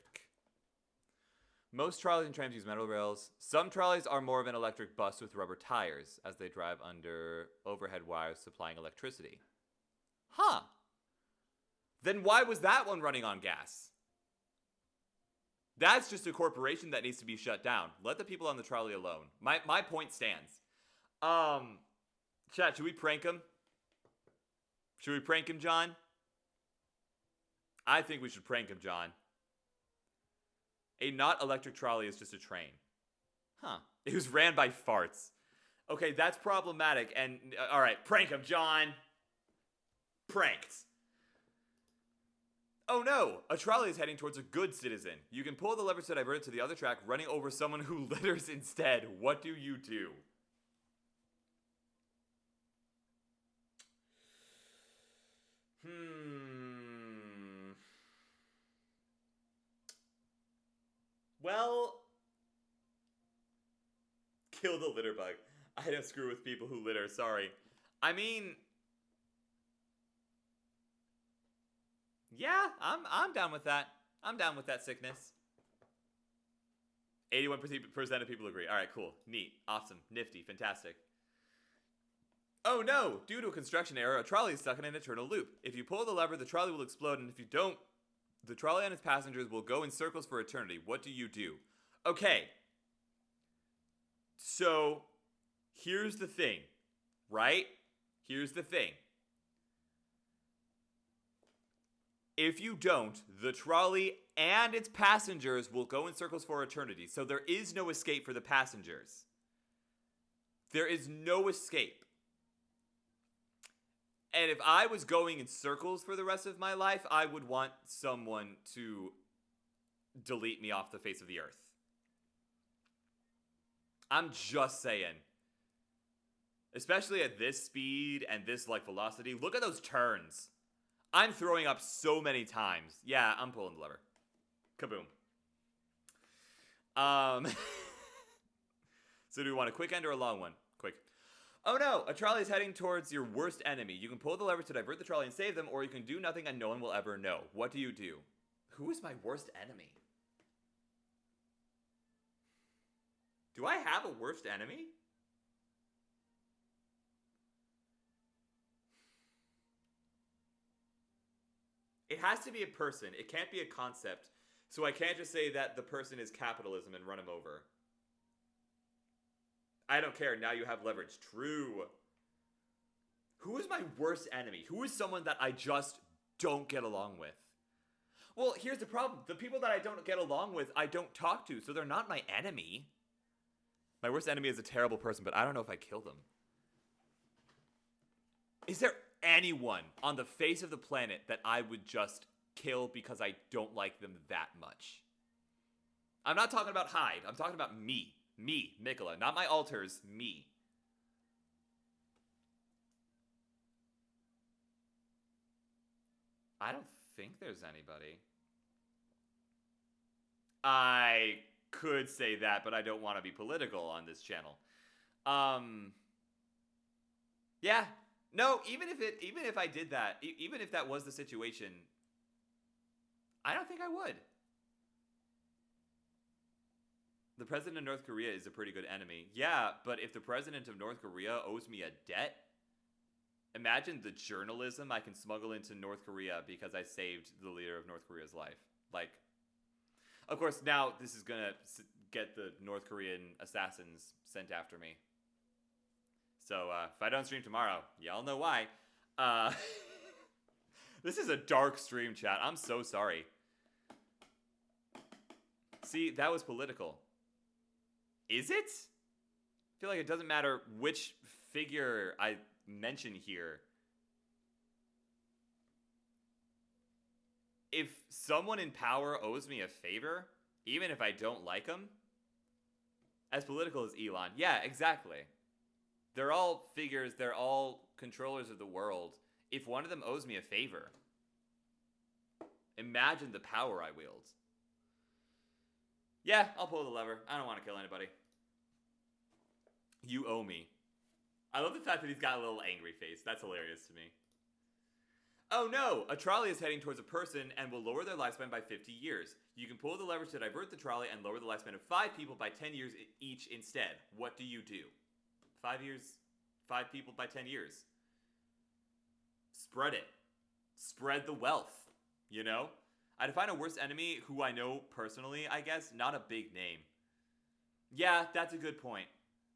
Most trolleys and trams use metal rails. Some trolleys are more of an electric bus with rubber tires as they drive under overhead wires supplying electricity. Huh. Then why was that one running on gas? That's just a corporation that needs to be shut down. Let the people on the trolley alone. My point stands. Chat, should we prank him? Should we prank him, John? I think we should prank him, John. A not electric trolley is just a train. Huh. It was ran by farts. Okay, that's problematic. And, alright, prank him, John. Pranked. Oh no! A trolley is heading towards a good citizen. You can pull the lever to divert it to the other track, running over someone who litters instead. What do you do? Well, kill the litter bug. I don't screw with people who litter, sorry. I mean, yeah, I'm down with that. I'm down with that sickness. 81% of people agree. All right, cool. Neat. Awesome. Nifty. Fantastic. Oh no! Due to a construction error, a trolley is stuck in an eternal loop. If you pull the lever, the trolley will explode, and if you don't, the trolley and its passengers will go in circles for eternity. What do you do? Okay. So, here's the thing. Right? Here's the thing. If you don't, the trolley and its passengers will go in circles for eternity. So there is no escape for the passengers. There is no escape. And if I was going in circles for the rest of my life, I would want someone to delete me off the face of the earth. I'm just saying. Especially at this speed and this, like, velocity. Look at those turns. I'm throwing up so many times. Yeah, I'm pulling the lever. Kaboom. So do we want a quick end or a long one? Quick. Oh no, a trolley is heading towards your worst enemy. You can pull the lever to divert the trolley and save them, or you can do nothing and no one will ever know. What do you do? Who is my worst enemy? Do I have a worst enemy? It has to be a person. It can't be a concept. So I can't just say that the person is capitalism and run him over. I don't care. Now you have leverage. True. Who is my worst enemy? Who is someone that I just don't get along with? Well, here's the problem. The people that I don't get along with, I don't talk to, so they're not my enemy. My worst enemy is a terrible person, but I don't know if I kill them. Is there anyone on the face of the planet that I would just kill because I don't like them that much? I'm not talking about Hyde. I'm talking about me. Me, Mikola. Not my alters, me. I don't think there's anybody. I could say that, but I don't want to be political on this channel. Yeah. No, even if I did that, even if that was the situation, I don't think I would. The president of North Korea is a pretty good enemy. Yeah, but if the president of North Korea owes me a debt, imagine the journalism I can smuggle into North Korea because I saved the leader of North Korea's life. Like, of course, now this is gonna get the North Korean assassins sent after me. So, if I don't stream tomorrow, y'all know why. This is a dark stream, chat. I'm so sorry. See, that was political. Is it? I feel like it doesn't matter which figure I mention here. If someone in power owes me a favor, even if I don't like them, as political as Elon, yeah, exactly. They're all figures, they're all controllers of the world. If one of them owes me a favor, imagine the power I wield. Yeah, I'll pull the lever. I don't want to kill anybody. You owe me. I love the fact that he's got a little angry face. That's hilarious to me. Oh no! A trolley is heading towards a person and will lower their lifespan by 50 years. You can pull the lever to divert the trolley and lower the lifespan of 5 people by 10 years each instead. What do you do? 5 years, 5 people by 10 years. Spread it. Spread the wealth, you know? I define a worst enemy who I know personally, I guess, not a big name. Yeah, that's a good point.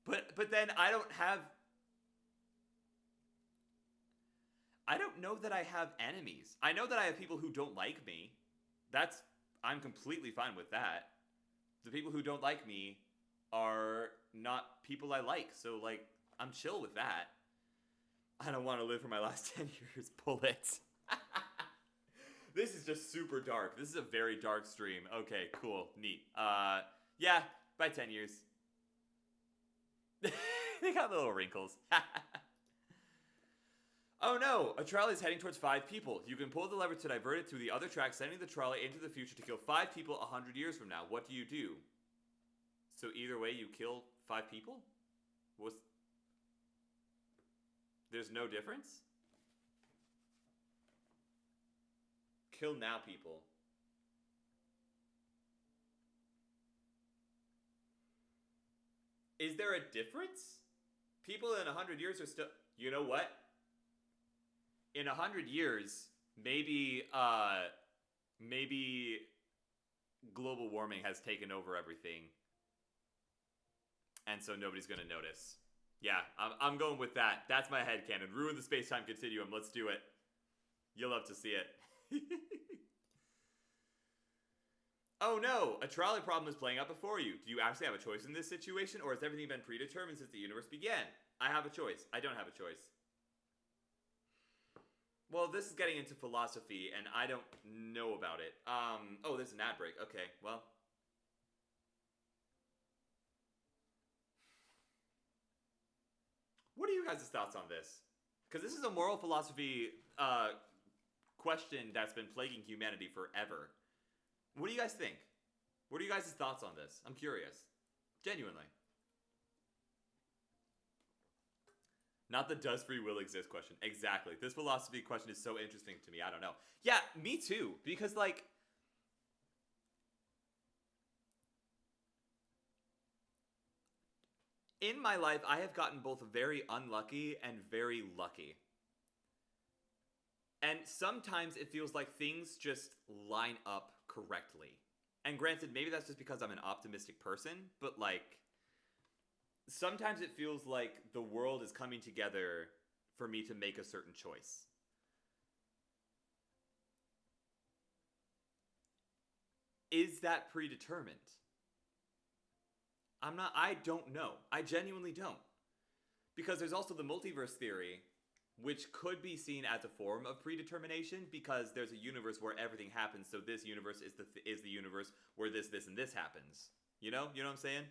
But then I don't know that I have enemies. I know that I have people who don't like me. I'm completely fine with that. The people who don't like me are not people I like, so like I'm chill with that. I don't want to live for my last 10 years. Bullet. This is just super dark. This is a very dark stream. Okay, cool, neat. Yeah, by 10 years. They got little wrinkles. Oh no, a trolley is heading towards 5 people. You can pull the lever to divert it to the other track, sending the trolley into the future to kill 5 people 100 years from now. What do you do? So either way, you kill 5 people? There's no difference? Kill now people. Is there a difference? People in 100 years are still... You know what? In 100 years, maybe global warming has taken over everything. And so nobody's going to notice. Yeah, I'm going with that. That's my headcanon. Ruin the space-time continuum. Let's do it. You'll love to see it. Oh no, a trolley problem is playing out before you. Do you actually have a choice in this situation, or has everything been predetermined since the universe began? I have a choice. I don't have a choice. Well, this is getting into philosophy, and I don't know about it. Oh, there's an ad break. Okay, well. What are you guys' thoughts on this? Because this is a moral philosophy question that's been plaguing humanity forever. What do you guys think? What are you guys' thoughts on this? I'm curious. Genuinely. Not the does free will exist question. Exactly. This philosophy question is so interesting to me. I don't know. Yeah, me too. Because, like, in my life, I have gotten both very unlucky and very lucky. And sometimes it feels like things just line up correctly. And granted, maybe that's just because I'm an optimistic person, but like, sometimes it feels like the world is coming together for me to make a certain choice. Is that predetermined? I don't know. I genuinely don't. Because there's also the multiverse theory, which could be seen as a form of predetermination, because there's a universe where everything happens, so this universe is the universe where this, and this happens. You know? You know what I'm saying?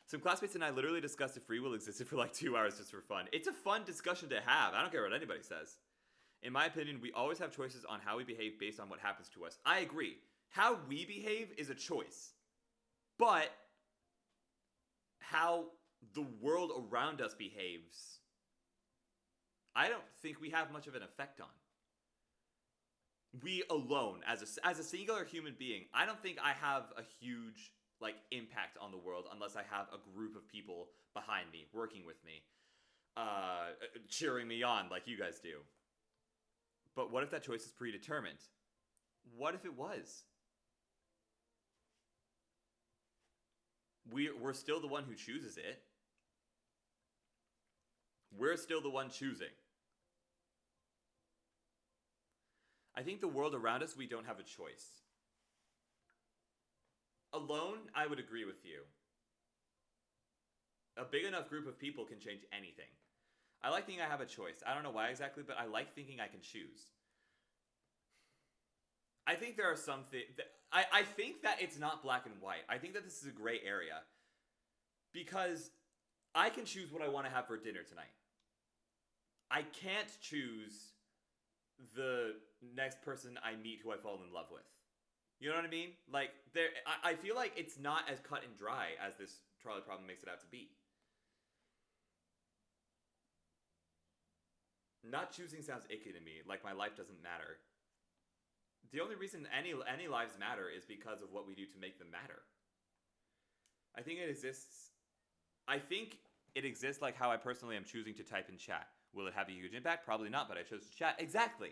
Some classmates and I literally discussed if free will existed for like 2 hours just for fun. It's a fun discussion to have. I don't care what anybody says. In my opinion, we always have choices on how we behave based on what happens to us. I agree. How we behave is a choice. But how the world around us behaves, I don't think we have much of an effect on. We alone, as a singular human being, I don't think I have a huge impact on the world unless I have a group of people behind me, working with me, cheering me on like you guys do. But what if that choice is predetermined? What if it was? We're still the one who chooses it. We're still the one choosing. I think the world around us, we don't have a choice. Alone, I would agree with you. A big enough group of people can change anything. I like thinking I have a choice. I don't know why exactly, but I like thinking I can choose. I think there are some things... I think that it's not black and white. I think that this is a gray area. Because I can choose what I want to have for dinner tonight. I can't choose the next person I meet who I fall in love with. You know what I mean? I feel like it's not as cut and dry as this trolley problem makes it out to be. Not choosing sounds icky to me, like my life doesn't matter. The only reason any lives matter is because of what we do to make them matter. I think it exists like how I personally am choosing to type in chat. Will it have a huge impact? Probably not, but I chose to chat. Exactly.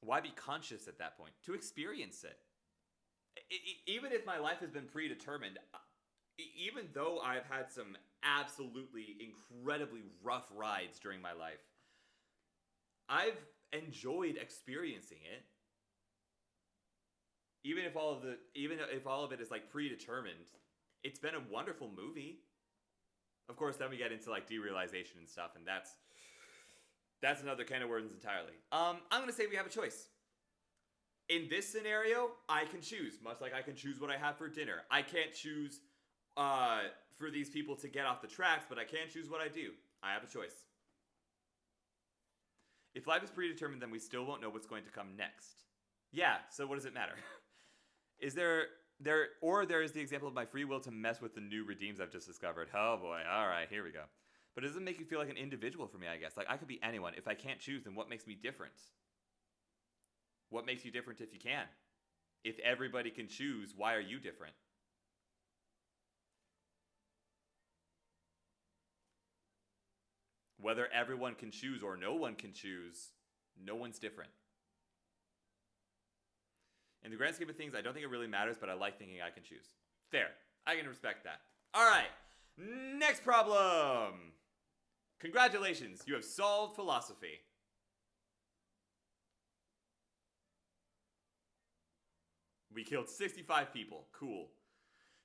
Why be conscious at that point? To experience it. Even if my life has been predetermined, even though I've had some absolutely incredibly rough rides during my life, I've enjoyed experiencing it. Even if all of it is predetermined, it's been a wonderful movie. Of course, then we get into derealization and stuff, and that's another can of worms entirely. I'm gonna say we have a choice. In this scenario, I can choose, much like I can choose what I have for dinner. I can't choose for these people to get off the tracks, but I can choose what I do. I have a choice. If life is predetermined, then we still won't know what's going to come next. Yeah, so what does it matter? Is there is the example of my free will to mess with the new redeems I've just discovered. Oh boy, alright, here we go. But it doesn't make you feel like an individual for me, I guess. I could be anyone. If I can't choose, then what makes me different? What makes you different if you can? If everybody can choose, why are you different? Whether everyone can choose or no one can choose, no one's different. In the grand scheme of things, I don't think it really matters, but I like thinking I can choose. Fair. I can respect that. Alright. Next problem. Congratulations. You have solved philosophy. We killed 65 people. Cool.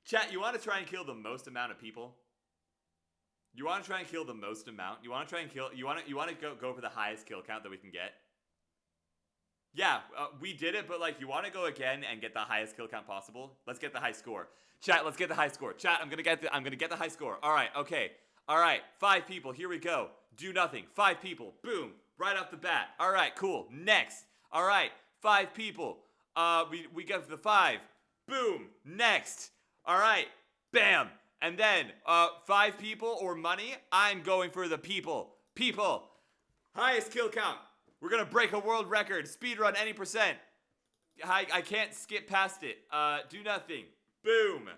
Chat, you want to try and kill the most amount of people? You want to try and kill the most amount? You want to try and kill... You want to go for the highest kill count that we can get? Yeah, we did it, but you want to go again and get the highest kill count possible? Let's get the high score. Chat, let's get the high score. Chat, I'm gonna get the high score. All right, okay. All right, 5 people. Here we go. Do nothing. 5 people. Boom. Right off the bat. All right, cool. Next. All right, 5 people. We got the 5. Boom. Next. All right. Bam. And then 5 people or money. I'm going for the people. People. Highest kill count. We're gonna break a world record. Speedrun any percent. I can't skip past it. Do nothing. Boom.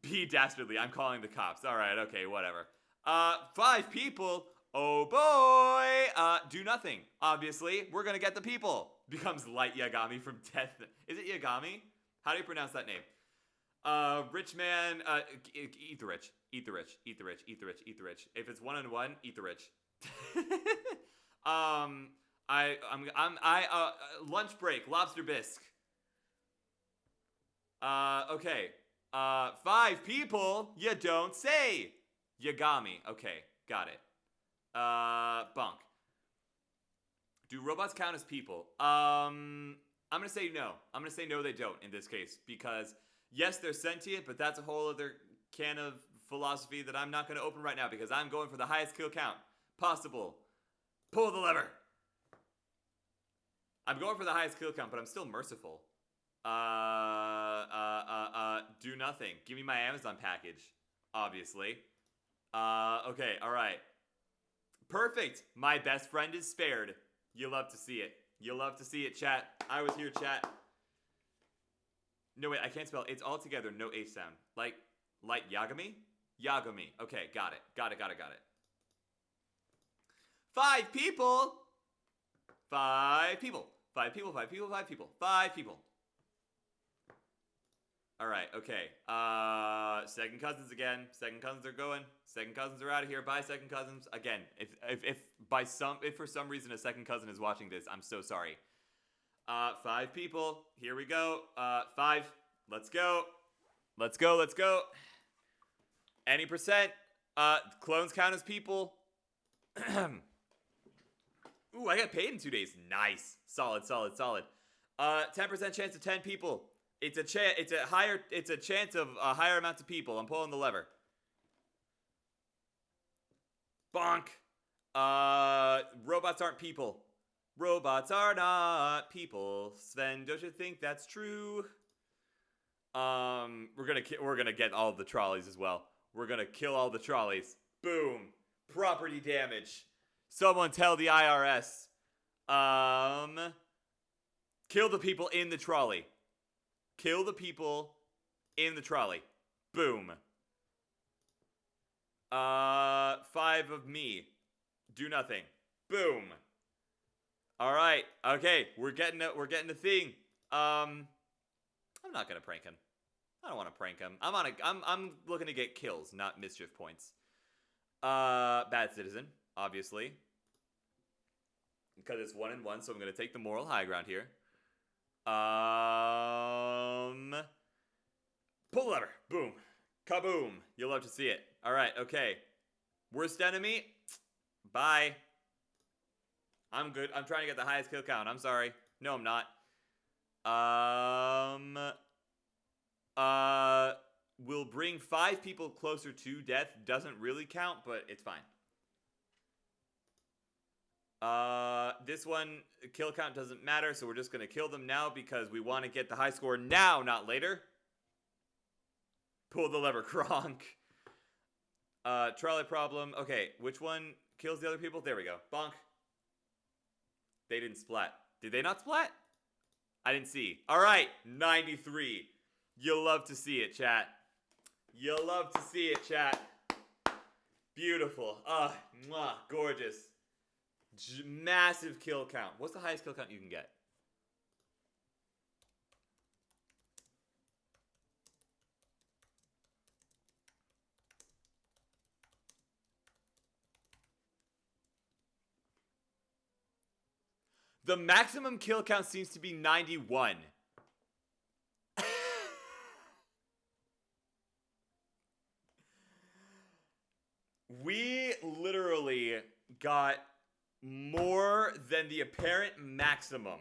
Be dastardly. I'm calling the cops. Alright, okay, whatever. 5 people. Oh boy. Do nothing. Obviously, we're gonna get the people. Becomes Light Yagami from Death. Is it Yagami? How do you pronounce that name? Rich man. Eat the rich. Eat the rich. Eat the rich. Eat the rich. Eat the rich. If it's 1-on-1, eat the rich. Lunch break. Lobster bisque. Okay. 5 people. You don't say. Yagami. Okay, got it. Bunk. Do robots count as people? I'm gonna say no. I'm gonna say no, they don't in this case. Because, yes, they're sentient, but that's a whole other can of philosophy that I'm not gonna open right now because I'm going for the highest kill count possible. Pull the lever. I'm going for the highest kill count, but I'm still merciful. Do nothing. Give me my Amazon package, obviously. Okay, alright. Perfect. My best friend is spared. You love to see it. You love to see it, chat. I was here, chat. No, wait, I can't spell. It's all together, no H sound. Like Yagami? Yagami. Okay, got it. Got it. 5 people! 5 people. 5 people, 5 people, 5 people. 5 people. Alright, okay. Second cousins again. Second cousins are going. Second cousins are out of here. Bye, second cousins. Again, if for some reason a second cousin is watching this, I'm so sorry. 5 people. Here we go. 5. Let's go. Let's go. Any percent. Clones count as people. Ooh, I got paid in 2 days. Nice. Solid. 10% chance of 10 people. It's a chance of a higher amount of people. I'm pulling the lever. Bonk. Robots aren't people. Robots are not people. Sven, don't you think that's true? We're gonna get all of the trolleys as well. We're gonna kill all the trolleys. Boom. Property damage. Someone tell the IRS. Kill the people in the trolley. Kill the people in the trolley. Boom. 5 of me. Do nothing. Boom. All right. Okay, we're getting the thing. I'm not gonna prank him. I don't want to prank him. I'm looking to get kills, not mischief points. Bad citizen, obviously, because it's 1-1. So I'm gonna take the moral high ground here. Pull the lever. Boom. Kaboom. You'll love to see it. All right. Okay. Worst enemy. Bye. I'm good. I'm trying to get the highest kill count. I'm sorry. No, I'm not. Will bring 5 people closer to death. Doesn't really count, but it's fine. This one, kill count doesn't matter, so we're just gonna kill them now because we want to get the high score now, not later. Pull the lever, Kronk. Trolley problem. Okay, which one kills the other people? There we go. Bonk. They didn't splat. Did they not splat? I didn't see. All right, 93. You'll love to see it, chat. You'll love to see it, chat. Beautiful. Mwah, gorgeous. Massive kill count. What's the highest kill count you can get? The maximum kill count seems to be 91. We literally got more than the apparent maximum.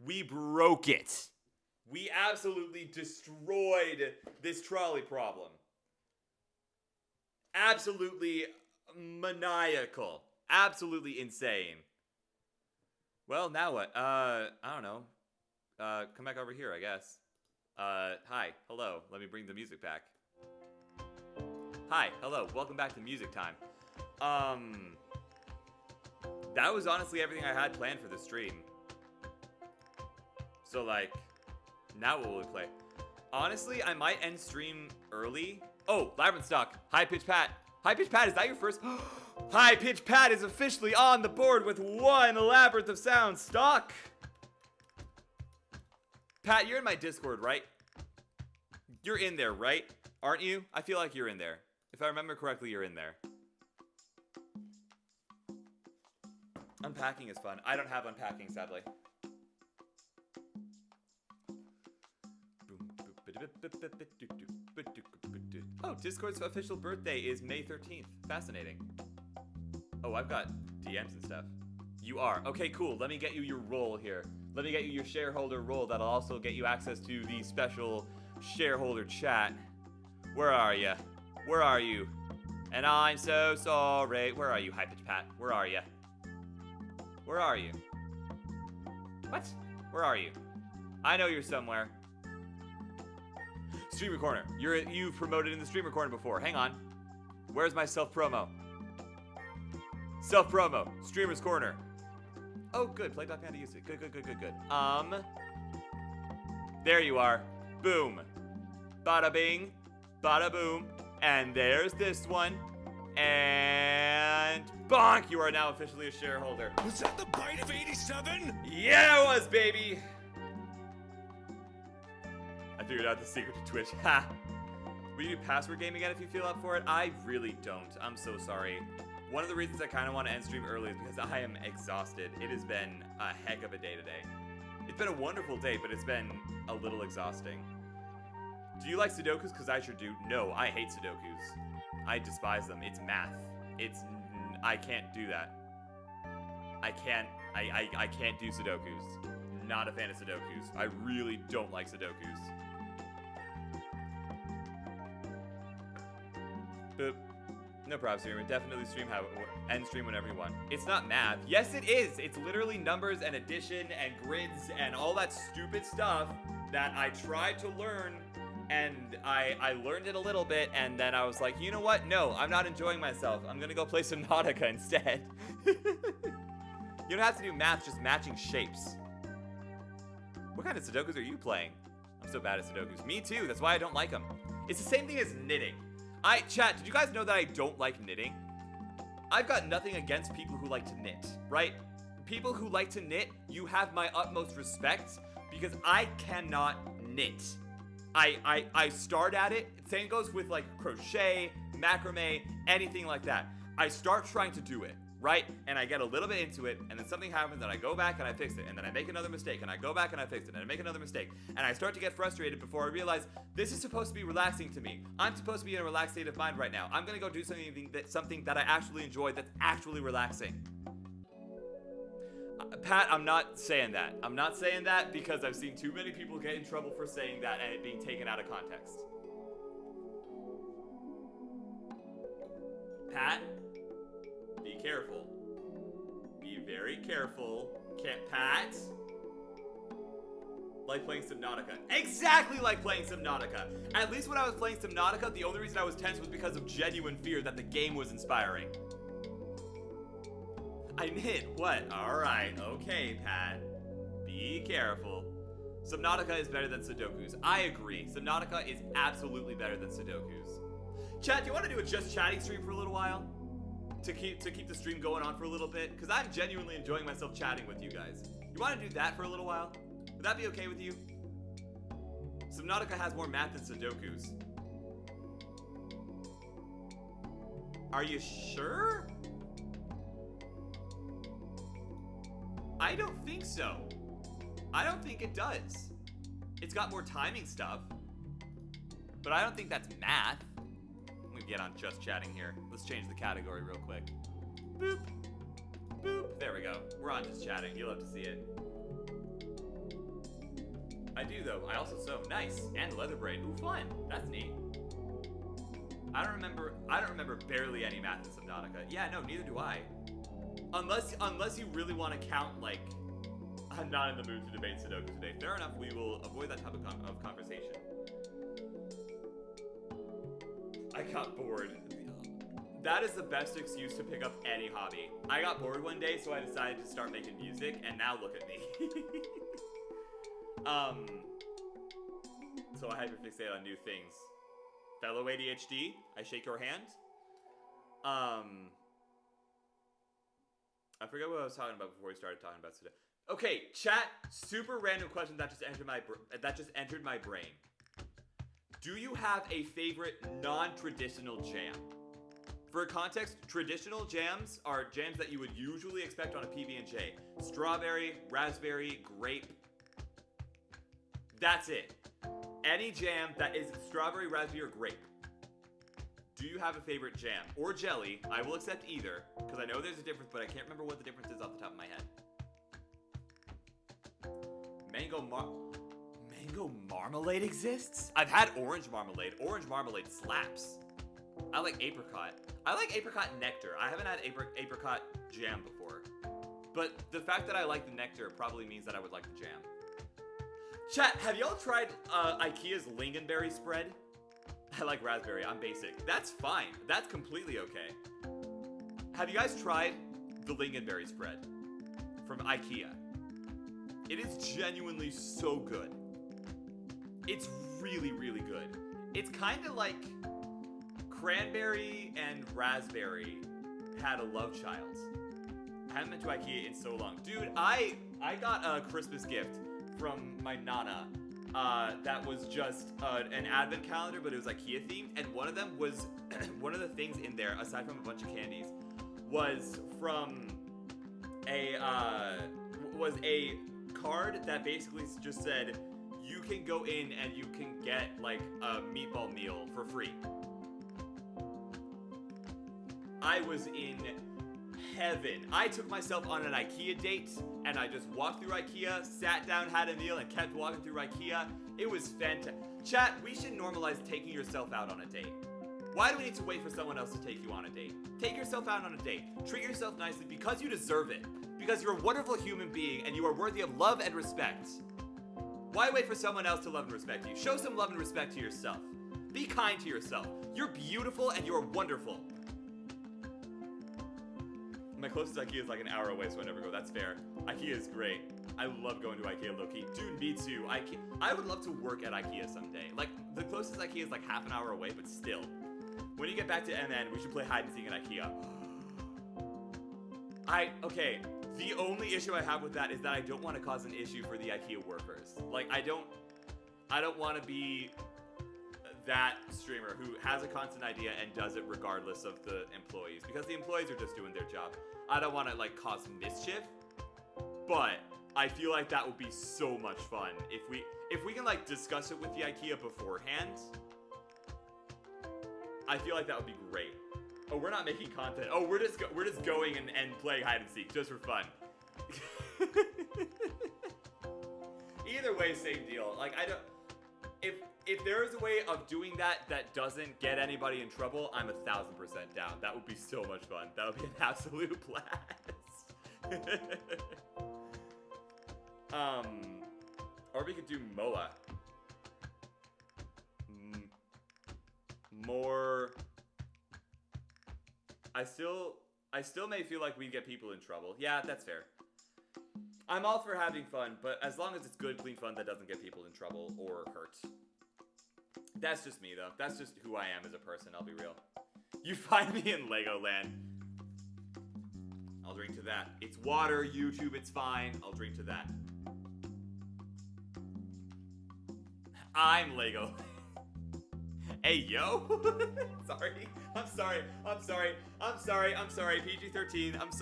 We broke it. We absolutely destroyed this trolley problem. Absolutely maniacal. Absolutely insane. Well, now what? I don't know. Come back over here, I guess. Hi. Hello. Let me bring the music back. Hi. Hello. Welcome back to music time. That was honestly everything I had planned for the stream. So, like, now what will we play? Honestly, I might end stream early. Oh, Labyrinth Stock. High Pitch Pat. High Pitch Pat, is that your first? High Pitch Pat is officially on the board with 1 Labyrinth of Sound stock. Pat, you're in my Discord, right? You're in there, right? Aren't you? I feel like you're in there. If I remember correctly, you're in there. Unpacking is fun. I don't have unpacking, sadly. Oh, Discord's official birthday is May 13th. Fascinating. Oh, I've got DMs and stuff. You are. Okay, cool. Let me get you your role here. Let me get you your shareholder role. That'll also get you access to the special shareholder chat. Where are you? Where are you? And I'm so sorry. Where are you, High Pitch Pat? Where are you? Where are you? What? Where are you? I know you're somewhere. Streamer Corner. You've promoted in the Streamer Corner before. Hang on. Where's my self-promo? Self-promo. Streamer's Corner. Oh, good. Play.panda used it. Good. There you are. Boom. Bada bing. Bada boom. And there's this one. And bonk! You are now officially a shareholder. Was that the bite of 87? Yeah, it was, baby! I figured out the secret to Twitch. Ha! Will you do password game again if you feel up for it? I really don't. I'm so sorry. One of the reasons I kind of want to end stream early is because I am exhausted. It has been a heck of a day today. It's been a wonderful day, but it's been a little exhausting. Do you like Sudokus? Because I sure do. No, I hate Sudokus. I despise them. It's math. I can't do that. I can't do Sudokus. Not a fan of Sudokus. I really don't like Sudokus. Boop. No problem, streamer. Definitely end stream whenever you want. It's not math. Yes, it is. It's literally numbers and addition and grids and all that stupid stuff that I tried to learn. And I learned it a little bit, and then I was like, you know what? No, I'm not enjoying myself. I'm gonna go play some Nautica instead. You don't have to do math, just matching shapes. What kind of Sudokus are you playing? I'm so bad at Sudokus. Me too, that's why I don't like them. It's the same thing as knitting. Chat, did you guys know that I don't like knitting? I've got nothing against people who like to knit, right? People who like to knit, you have my utmost respect, because I cannot knit. I start at it. Same goes with like crochet, macrame, anything like that. I start trying to do it, right? And I get a little bit into it, and then something happens, and I go back and I fix it, and then I make another mistake, and I go back and I fix it, and I make another mistake, and I start to get frustrated before I realize this is supposed to be relaxing to me. I'm supposed to be in a relaxed state of mind right now. I'm gonna go do something that I actually enjoy, that's actually relaxing. Pat, I'm not saying that. I'm not saying that because I've seen too many people get in trouble for saying that and it being taken out of context. Pat, be careful. Be very careful. Pat? Like playing Subnautica. Exactly like playing Subnautica. At least when I was playing Subnautica, the only reason I was tense was because of genuine fear that the game was inspiring. I knit. What? Alright. Okay, Pat. Be careful. Subnautica is better than Sudokus. I agree. Subnautica is absolutely better than Sudokus. Chat, do you want to do a just chatting stream for a little while? To keep the stream going on for a little bit? Because I'm genuinely enjoying myself chatting with you guys. You want to do that for a little while? Would that be okay with you? Subnautica has more math than Sudokus. Are you sure? I don't think so. I don't think it does. It's got more timing stuff. But I don't think that's math. I'm gonna get on just chatting here. Let's change the category real quick. Boop. Boop. There we go. We're on just chatting. You'll have to see it. I do though. I also sew. Nice. And leather braid. Ooh, fun. That's neat. I don't remember barely any math in Subnautica. Yeah, no, neither do I. Unless you really want to count, like, I'm not in the mood to debate Sudoku today. Fair enough, we will avoid that topic of conversation. I got bored. That is the best excuse to pick up any hobby. I got bored one day, so I decided to start making music, and now look at me. So I hyperfixate on new things. Fellow ADHD, I shake your hand. I forget what I was talking about before we started talking about today. Okay, chat. Super random question that just entered my brain. Do you have a favorite non-traditional jam? For context, traditional jams are jams that you would usually expect on a PB&J. Strawberry, raspberry, grape. That's it. Any jam that is strawberry, raspberry, or grape. Do you have a favorite jam? Or jelly? I will accept either, because I know there's a difference, but I can't remember what the difference is off the top of my head. Mango marmalade exists? I've had orange marmalade. Orange marmalade slaps. I like apricot. I like apricot nectar. I haven't had apricot jam before. But the fact that I like the nectar probably means that I would like the jam. Chat, have y'all tried IKEA's lingonberry spread? I like raspberry. I'm basic. That's fine. That's completely okay. Have you guys tried the lingonberry spread from IKEA? It is genuinely so good. It's really, really good. It's kind of like cranberry and raspberry had a love child. I haven't been to IKEA in so long. Dude, I got a Christmas gift from my Nana that was just an advent calendar, but it was IKEA themed, and one of them was, one of the things in there, aside from a bunch of candies, was from a card that basically just said, you can go in and you can get like a meatball meal for free. I was in heaven. I took myself on an IKEA date and I just walked through IKEA, sat down, had a meal, and kept walking through IKEA. It was fantastic. Chat, we should normalize taking yourself out on a date. Why do we need to wait for someone else to take you on a date? Take yourself out on a date. Treat yourself nicely because you deserve it. Because you're a wonderful human being and you are worthy of love and respect. Why wait for someone else to love and respect you? Show some love and respect to yourself. Be kind to yourself. You're beautiful and you're wonderful. My closest IKEA is like an hour away, so I never go. That's fair. IKEA is great. I love going to IKEA low-key. Dude, me too. I would love to work at IKEA someday. Like, the closest IKEA is like half an hour away, but still. When you get back to MN, we should play hide and seek at IKEA. Okay, the only issue I have with that is that I don't want to cause an issue for the IKEA workers. Like, I don't want to be that streamer who has a content idea and does it regardless of the employees, because the employees are just doing their job. I don't want to like cause mischief, but I feel like that would be so much fun if we can like discuss it with the IKEA beforehand. I feel like that would be great. Oh, we're not making content. Oh, we're just going and playing hide and seek just for fun. Either way, same deal. Like, I don't. If there is a way of doing that doesn't get anybody in trouble, I'm 1000% down. That would be so much fun. That would be an absolute blast. Or we could do MOA. More. I still may feel like we get people in trouble. Yeah, that's fair. I'm all for having fun, but as long as it's good, clean fun that doesn't get people in trouble or hurt. That's just me, though. That's just who I am as a person, I'll be real. You find me in Legoland. I'll drink to that. It's water, YouTube, it's fine. I'll drink to that. I'm Lego. Hey, yo. I'm sorry. PG-13. I'm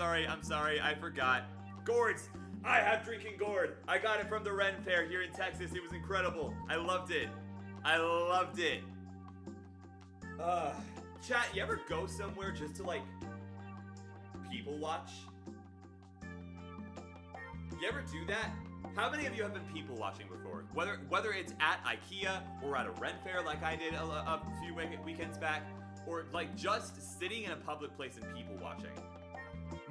sorry. I forgot. Gourds. I have drinking gourd. I got it from the Ren Fair here in Texas. It was incredible. I loved it. Chat, you ever go somewhere just to, like, people watch? You ever do that? How many of you have been people watching before? Whether it's at IKEA or at a Ren Fair like I did a few weekends back, or like just sitting in a public place and people watching.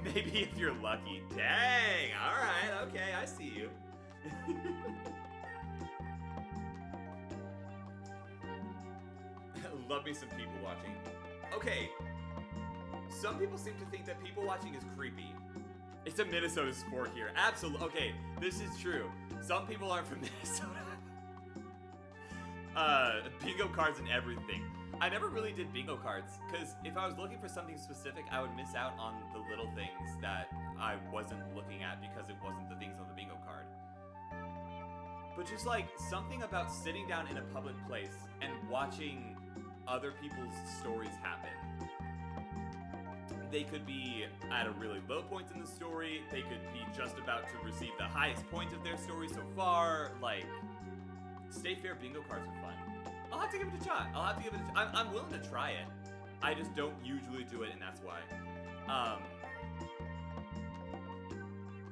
Maybe if you're lucky. Dang, alright, okay, I see you. Love me some people watching. Okay, some people seem to think that people watching is creepy. It's a Minnesota sport here. Absolutely. Okay, this is true. Some people aren't from Minnesota. Bingo cards and everything. I never really did bingo cards, because if I was looking for something specific, I would miss out on the little things that I wasn't looking at because it wasn't the things on the bingo card. But just like something about sitting down in a public place and watching other people's stories happen. They could be at a really low point in the story. They could be just about to receive the highest point of their story so far. Like, State Fair bingo cards are fun. I'll have to give it a shot. I'm willing to try it. I just don't usually do it, and that's why.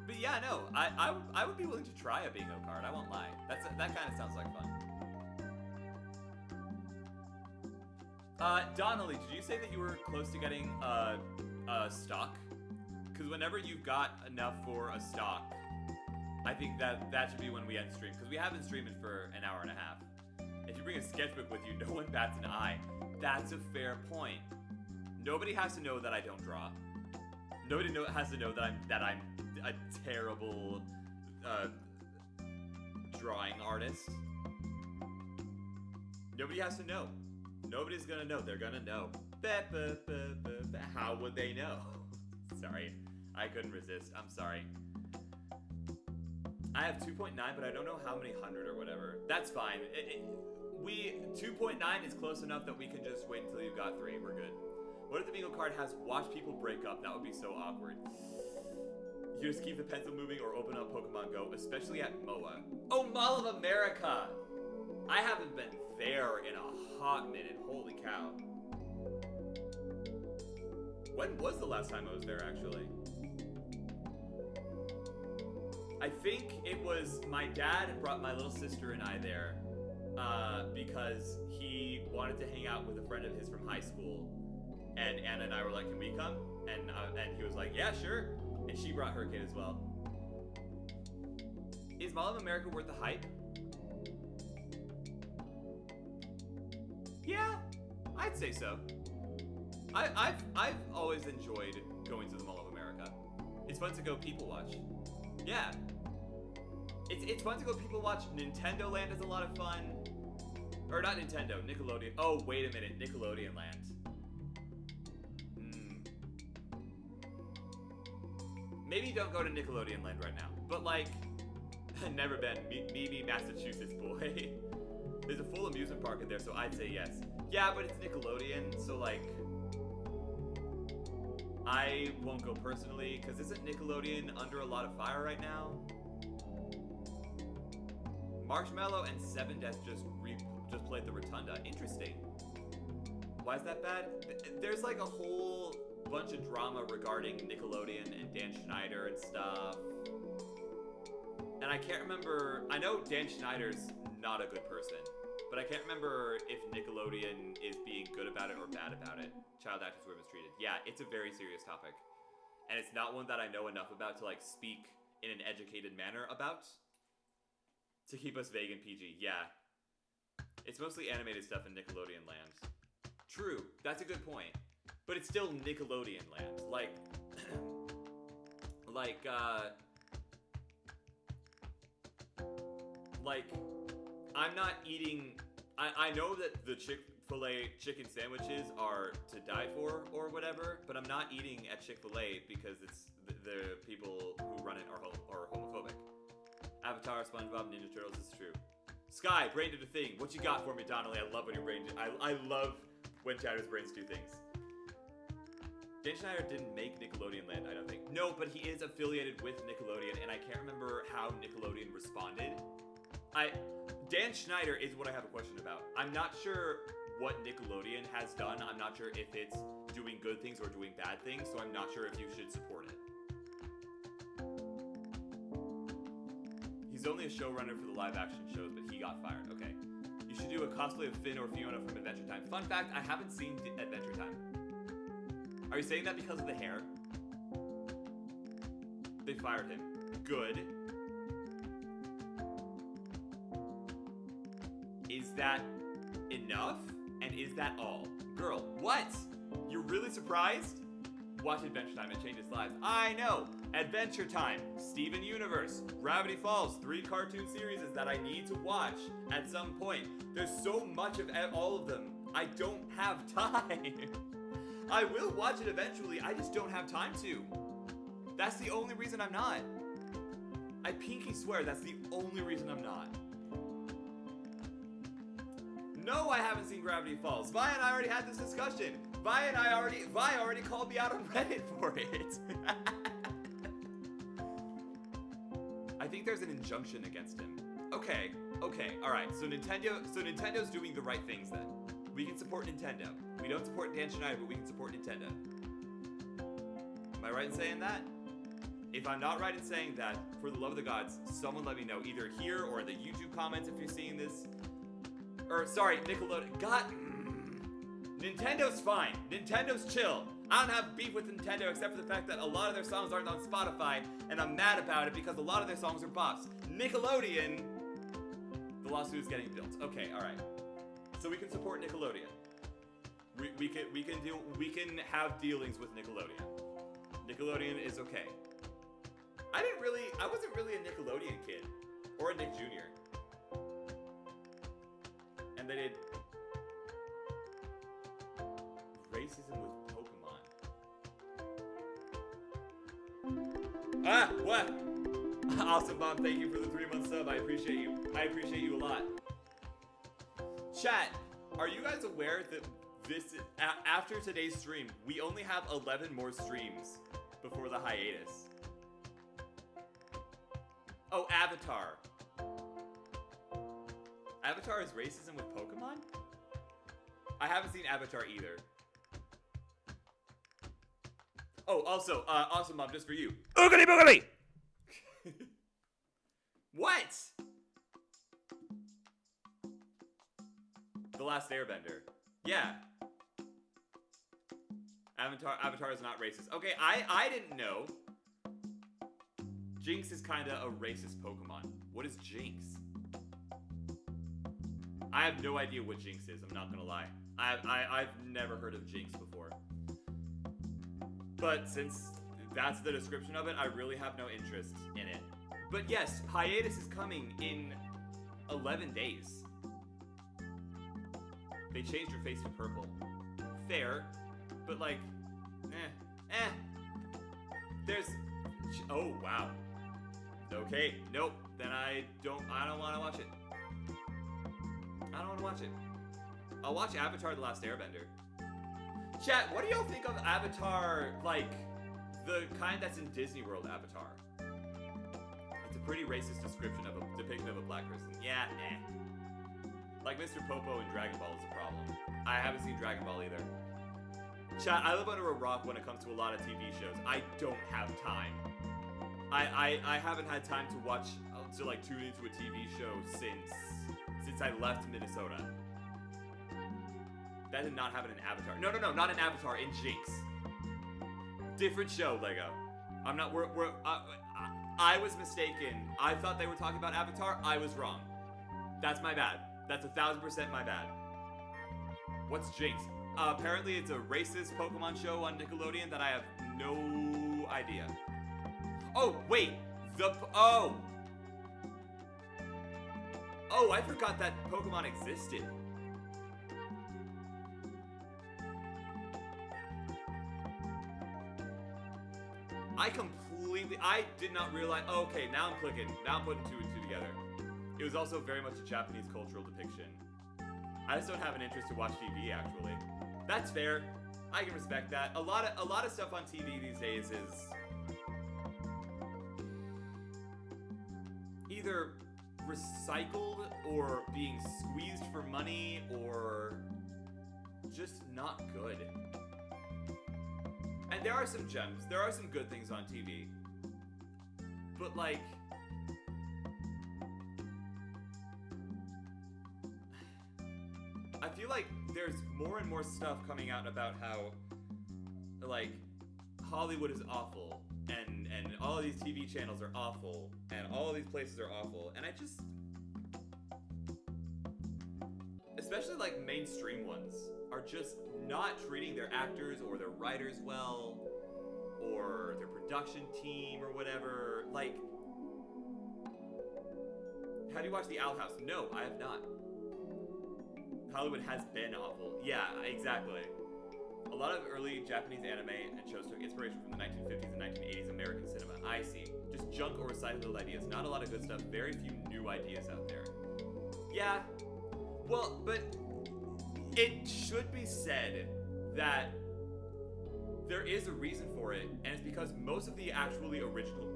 But yeah, no, I would be willing to try a bingo card. I won't lie. That kind of sounds like fun. Donnelly, did you say that you were close to getting a stock? Because whenever you've got enough for a stock, I think that should be when we end stream. Because we have been streaming for an hour and a half. If you bring a sketchbook with you, no one bats an eye. That's a fair point. Nobody has to know that I don't draw. Nobody has to know that I'm a terrible drawing artist. Nobody has to know. Nobody's gonna know. They're gonna know. How would they know? Sorry. I couldn't resist. I'm sorry. I have 2.9, but I don't know how many hundred or whatever. That's fine. 2.9 is close enough that we can just wait until you've got 3. We're good. What if the bingo card has watch people break up? That would be so awkward. You just keep the pencil moving or open up Pokemon Go, especially at MOA. Oh, Mall of America! I haven't been there in a hot minute. Holy cow. When was the last time I was there, actually? I think it was my dad brought my little sister and I there because he wanted to hang out with a friend of his from high school. And Anna and I were like, can we come? And he was like, yeah, sure. And she brought her kid as well. Is Mall of America worth the hype? Yeah, I'd say so. I've always enjoyed going to the Mall of America. It's fun to go people watch. Yeah. It's fun to go people watch. Nintendo Land is a lot of fun. Or not Nintendo, Nickelodeon. Oh, wait a minute, Nickelodeon Land. Maybe don't go to Nickelodeon Land right now. But like, never been. Me, Massachusetts boy. There's a full amusement park in there, so I'd say yes. Yeah, but it's Nickelodeon, so like, I won't go personally, because isn't Nickelodeon under a lot of fire right now? Marshmallow and Seven Deaths just played the Rotunda. Interesting. Why is that bad? There's like a whole bunch of drama regarding Nickelodeon and Dan Schneider and stuff. And I can't remember, I know Dan Schneider's not a good person, but I can't remember if Nickelodeon is being good about it or bad about it. Child actors were mistreated. Yeah, it's a very serious topic. And it's not one that I know enough about to like speak in an educated manner about. To keep us vague and PG, yeah. It's mostly animated stuff in Nickelodeon Land. True, that's a good point. But it's still Nickelodeon Land. Like, I'm not eating... I know that the Chick-fil-A chicken sandwiches are to die for or whatever, but I'm not eating at Chick-fil-A because it's the people who run it are homophobic. Avatar, SpongeBob, Ninja Turtles is true. Sky, brain did a thing. What you got for me, Donnelly? I love when your brain I love when Chatter's brains do things. Dan Schneider didn't make Nickelodeon Land, I don't think. No, but he is affiliated with Nickelodeon, and I can't remember how Nickelodeon responded. Dan Schneider is what I have a question about. I'm not sure what Nickelodeon has done. I'm not sure if it's doing good things or doing bad things, so I'm not sure if you should support it. He's only a showrunner for the live-action shows, but he got fired. Okay. You should do a cosplay of Finn or Fiona from Adventure Time. Fun fact, I haven't seen Adventure Time. Are you saying that because of the hair? They fired him. Good. Is that enough? And is that all? Girl, what? You're really surprised? Watch Adventure Time, it changes lives. I know! Adventure Time, Steven Universe, Gravity Falls, 3 cartoon series that I need to watch at some point. There's so much of all of them. I don't have time. I will watch it eventually, I just don't have time to. That's the only reason I'm not. I pinky swear that's the only reason I'm not. No, I haven't seen Gravity Falls. Vi and I already had this discussion. Vi already called me out on Reddit for it. I think there's an injunction against him. Okay, alright. So Nintendo's doing the right things then. We can support Nintendo. We don't support Dan Schneider, but we can support Nintendo. Am I right in saying that? If I'm not right in saying that, for the love of the gods, someone let me know, either here or in the YouTube comments if you're seeing this. Or, sorry, Nickelodeon. God. Nintendo's fine. Nintendo's chill. I don't have beef with Nintendo except for the fact that a lot of their songs aren't on Spotify, and I'm mad about it because a lot of their songs are bops. Nickelodeon, the lawsuit is getting built. Okay, alright. So we can support Nickelodeon. We can have dealings with Nickelodeon. Nickelodeon is okay. I wasn't really a Nickelodeon kid. Or a Nick Jr. And they did racism with Pokemon. Ah, what? Awesome, Bob. Thank you for the 3-month sub. I appreciate you. I appreciate you a lot. Chat, are you guys aware that after today's stream, we only have 11 more streams before the hiatus? Oh, Avatar. Avatar is racism with Pokemon? I haven't seen Avatar either. Oh, also, awesome mom, just for you. Oogly boogly! What? The Last Airbender. Yeah. Avatar is not racist. Okay, I didn't know. Jinx is kinda a racist Pokemon. What is Jinx? I have no idea what Jinx is, I'm not gonna lie. I've never heard of Jinx before. But since that's the description of it, I really have no interest in it. But yes, hiatus is coming in 11 days. They changed your face to purple. Fair, but like, There's, oh wow. Okay, nope, then I don't want to watch it. I don't want to watch it. I'll watch Avatar: The Last Airbender. Chat, what do y'all think of Avatar, like, the kind that's in Disney World Avatar? It's a pretty racist depiction of a black person. Yeah, Like Mr. Popo in Dragon Ball is a problem. I haven't seen Dragon Ball either. Chat, I live under a rock when it comes to a lot of TV shows. I don't have time. I haven't had time to watch, to like tune into a TV show since I left Minnesota. That did not happen in Avatar. No, not in Avatar, in Jinx. Different show, Lego. I'm not, I was mistaken. I thought they were talking about Avatar. I was wrong. That's my bad. That's 1000% my bad. What's Jinx? Apparently it's a racist Pokemon show on Nickelodeon that I have no idea. Oh, wait. Oh, I forgot that Pokemon existed. I did not realize, okay, now I'm clicking. Now I'm putting 2 and 2 together. It was also very much a Japanese cultural depiction. I just don't have an interest to watch TV, actually. That's fair. I can respect that. A lot of stuff on TV these days is either recycled or being squeezed for money or just not good. And there are some gems. There are some good things on TV. But like, I feel like there's more and more stuff coming out about how, like, Hollywood is awful, and all of these TV channels are awful, and all of these places are awful, and I just, especially like mainstream ones, are just not treating their actors or their writers well, or their production team or whatever. Like, have you watched The Owl House? No, I have not. Hollywood has been awful. Yeah, exactly. A lot of early Japanese anime and shows took inspiration from the 1950s and 1980s American cinema. I see. Just junk or recycled ideas. Not a lot of good stuff. Very few new ideas out there. Yeah. Well, but It should be said that there is a reason for it, and it's because most of the actually original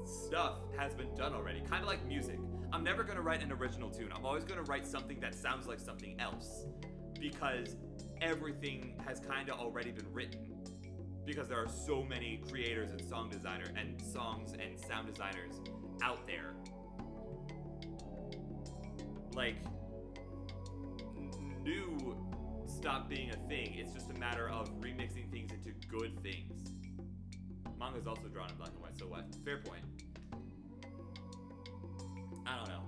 stuff has been done already. Kind of like music. I'm never going to write an original tune. I'm always going to write something that sounds like something else. Because everything has kind of already been written. Because there are so many creators and song designers and songs and sound designers out there. Like, new stopped being a thing. It's just a matter of remixing things into good things. Manga's also drawn in black and white, so what? Fair point. I don't know.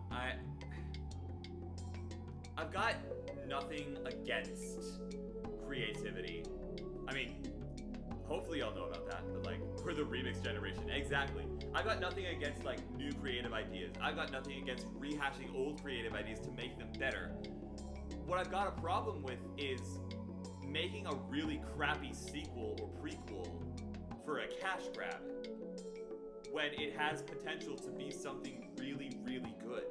I've got nothing against creativity. I mean, hopefully y'all know about that, but like, we're the remix generation. Exactly. I've got nothing against like new creative ideas. I've got nothing against rehashing old creative ideas to make them better. What I've got a problem with is making a really crappy sequel or prequel for a cash grab when it has potential to be something really, really good.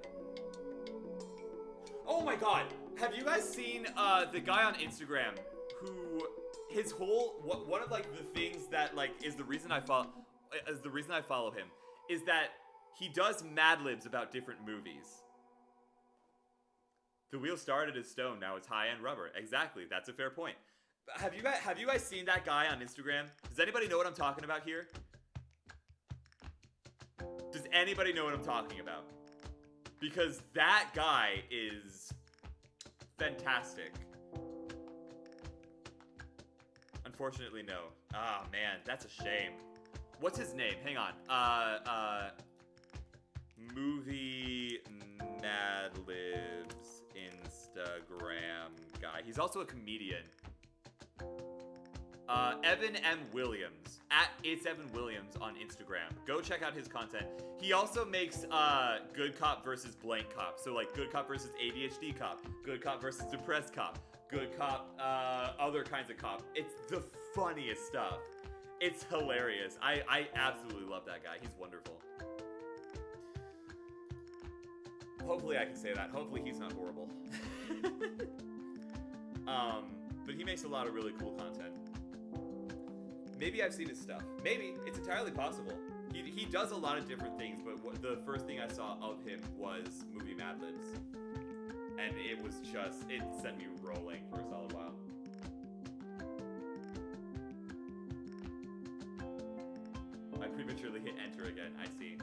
Oh my god! Have you guys seen the guy on Instagram who his whole one of like the things that like is the reason I follow him is that he does Mad Libs about different movies. The wheel started as stone, now it's high-end rubber. Exactly, that's a fair point. Have you guys seen that guy on Instagram? Does anybody know what I'm talking about here? Does anybody know what I'm talking about? Because that guy is fantastic. Unfortunately, no. Ah, man, that's a shame. What's his name? Hang on. Movie Mad Libs Instagram guy. He's also a comedian. Evan M. Williams. At It's Evan Williams on Instagram. Go check out his content. He also makes Good Cop versus Blank Cop. So like Good Cop versus ADHD Cop. Good Cop versus Depressed Cop. Good Cop, other kinds of cop. It's the funniest stuff. It's hilarious. I absolutely love that guy. He's wonderful. Hopefully I can say that. Hopefully he's not horrible. But he makes a lot of really cool content. Maybe I've seen his stuff. Maybe. It's entirely possible. He does a lot of different things, but the first thing I saw of him was movie Mad Libs. And it was just, it sent me rolling for a solid while. I prematurely hit enter again, I see.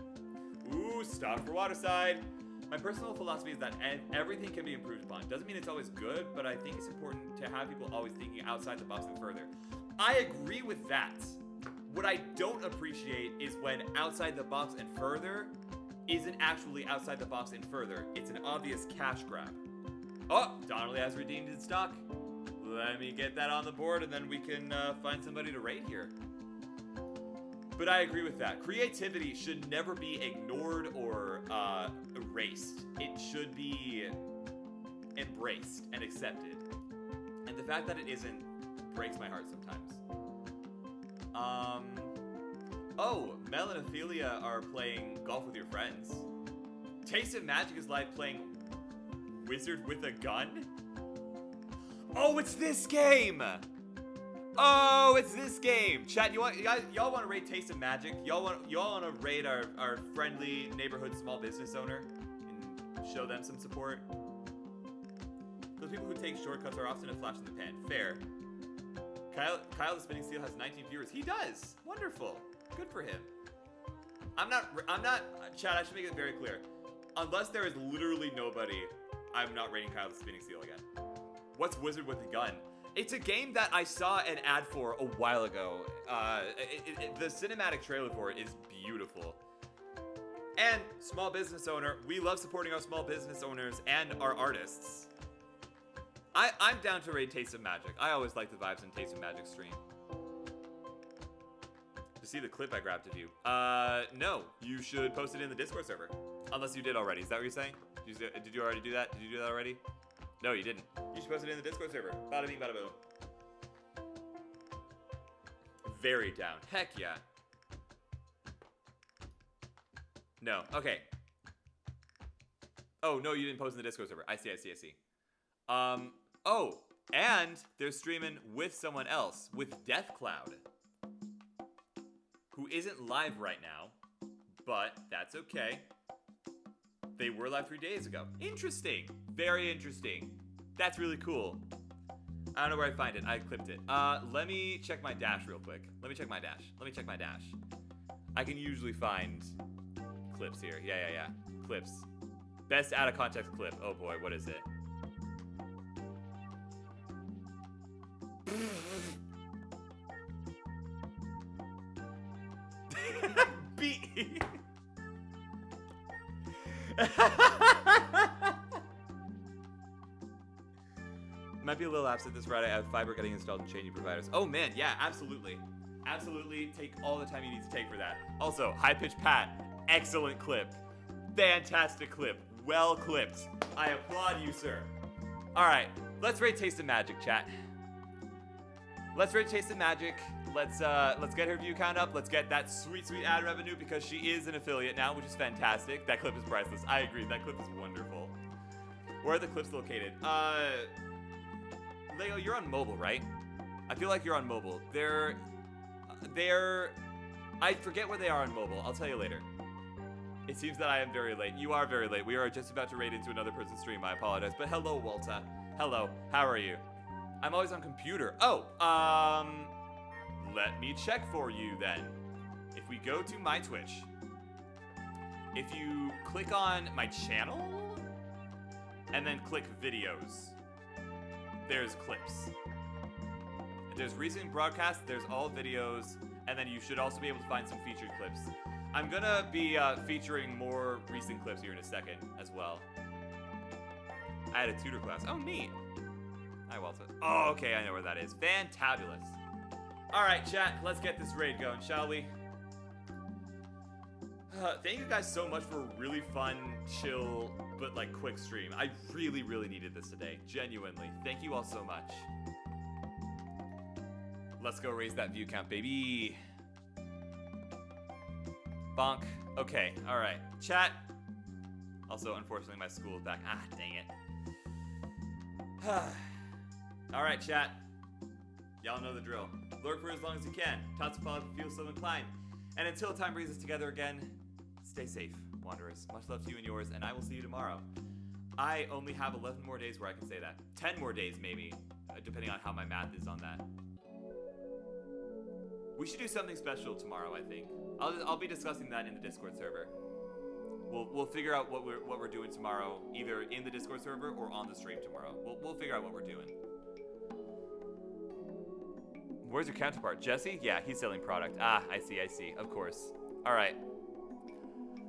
Ooh, stop for Waterside! My personal philosophy is that everything can be improved upon. Doesn't mean it's always good, but I think it's important to have people always thinking outside the box and further. I agree with that. What I don't appreciate is when outside the box and further isn't actually outside the box and further. It's an obvious cash grab. Oh, Donnelly has redeemed his stock. Let me get that on the board and then we can find somebody to raid here. But I agree with that. Creativity should never be ignored or erased. It should be embraced and accepted. And the fact that it isn't breaks my heart sometimes. Oh, Mel and Ophelia are playing golf with your friends. Taste of Magic is live playing Wizard with a Gun? Oh, it's this game! Oh, it's this game! Chat, y'all want to raid Taste of Magic? Y'all want to raid our friendly neighborhood small business owner and show them some support? Those people who take shortcuts are often a flash in the pan. Fair. Kyle the Spinning Steel has 19 viewers. He does! Wonderful. Good for him. I'm not, Chad, I should make it very clear. Unless there is literally nobody, I'm not raiding Kyle the Spinning Steel again. What's Wizard with a Gun? It's a game that I saw an ad for a while ago. The cinematic trailer for it is beautiful. And small business owner, we love supporting our small business owners and our artists. I'm down to raid Taste of Magic. I always like the vibes in Taste of Magic stream. To see the clip I grabbed of you. No. You should post it in the Discord server. Unless you did already. Is that what you're saying? Did you already do that? Did you do that already? No, you didn't. You should post it in the Discord server. Bada bing, bada boom. Very down. Heck yeah. No. Okay. Oh, no, you didn't post in the Discord server. I see. Oh, And they're streaming with someone else, with DeathCloud, who isn't live right now, but that's okay. They were live 3 days ago. Interesting. Very interesting. That's really cool. I don't know where I find it. I clipped it. Let me check my dash real quick. Let me check my dash. I can usually find clips here. Yeah. Clips. Best out of context clip. Oh boy, what is it? B. Might be a little absent this Friday. I have fiber getting installed and changing providers. Oh man, yeah, absolutely. Absolutely, take all the time you need to take for that. Also, High Pitch Pat, excellent clip. Fantastic clip. Well clipped. I applaud you, sir. Alright, let's rate Taste of Magic, chat. Let's rate Taste of Magic. Let's get her view count up. Let's get that sweet, sweet ad revenue because she is an affiliate now, which is fantastic. That clip is priceless. I agree. That clip is wonderful. Where are the clips located? Leo, you're on mobile, right? I feel like you're on mobile. They're I forget where they are on mobile. I'll tell you later. It seems that I am very late. You are very late. We are just about to raid into another person's stream. I apologize. But hello, Walter. Hello. How are you? I'm always on computer. Oh, let me check for you then. If we go to my Twitch, if you click on my channel and then click videos, there's clips. There's recent broadcasts, there's all videos, and then you should also be able to find some featured clips. I'm gonna be featuring more recent clips here in a second as well. I had a tutor class. Oh, neat. Hi, Walter. Oh, okay, I know where that is. Fantabulous. All right, chat, let's get this raid going, shall we? Thank you guys so much for a really fun, chill, but like quick stream. I really, really needed this today. Genuinely. Thank you all so much. Let's go raise that view count, baby. Bonk. Okay, all right. Chat. Also, unfortunately, my school is back. Ah, dang it. All right, chat. Y'all know the drill. Lurk for as long as you can. Tots follow if you feel so inclined. And until time brings us together again, stay safe, wanderers. Much love to you and yours, and I will see you tomorrow. I only have 11 more days where I can say that. 10 more days, maybe, depending on how my math is on that. We should do something special tomorrow, I think. I'll be discussing that in the Discord server. We'll figure out what we're doing tomorrow, either in the Discord server or on the stream tomorrow. We'll figure out what we're doing. Where's your counterpart? Jesse? Yeah, he's selling product. Ah, I see. Of course. All right.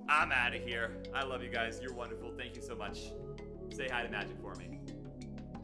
I'm out of here. I love you guys. You're wonderful. Thank you so much. Say hi to Magic for me.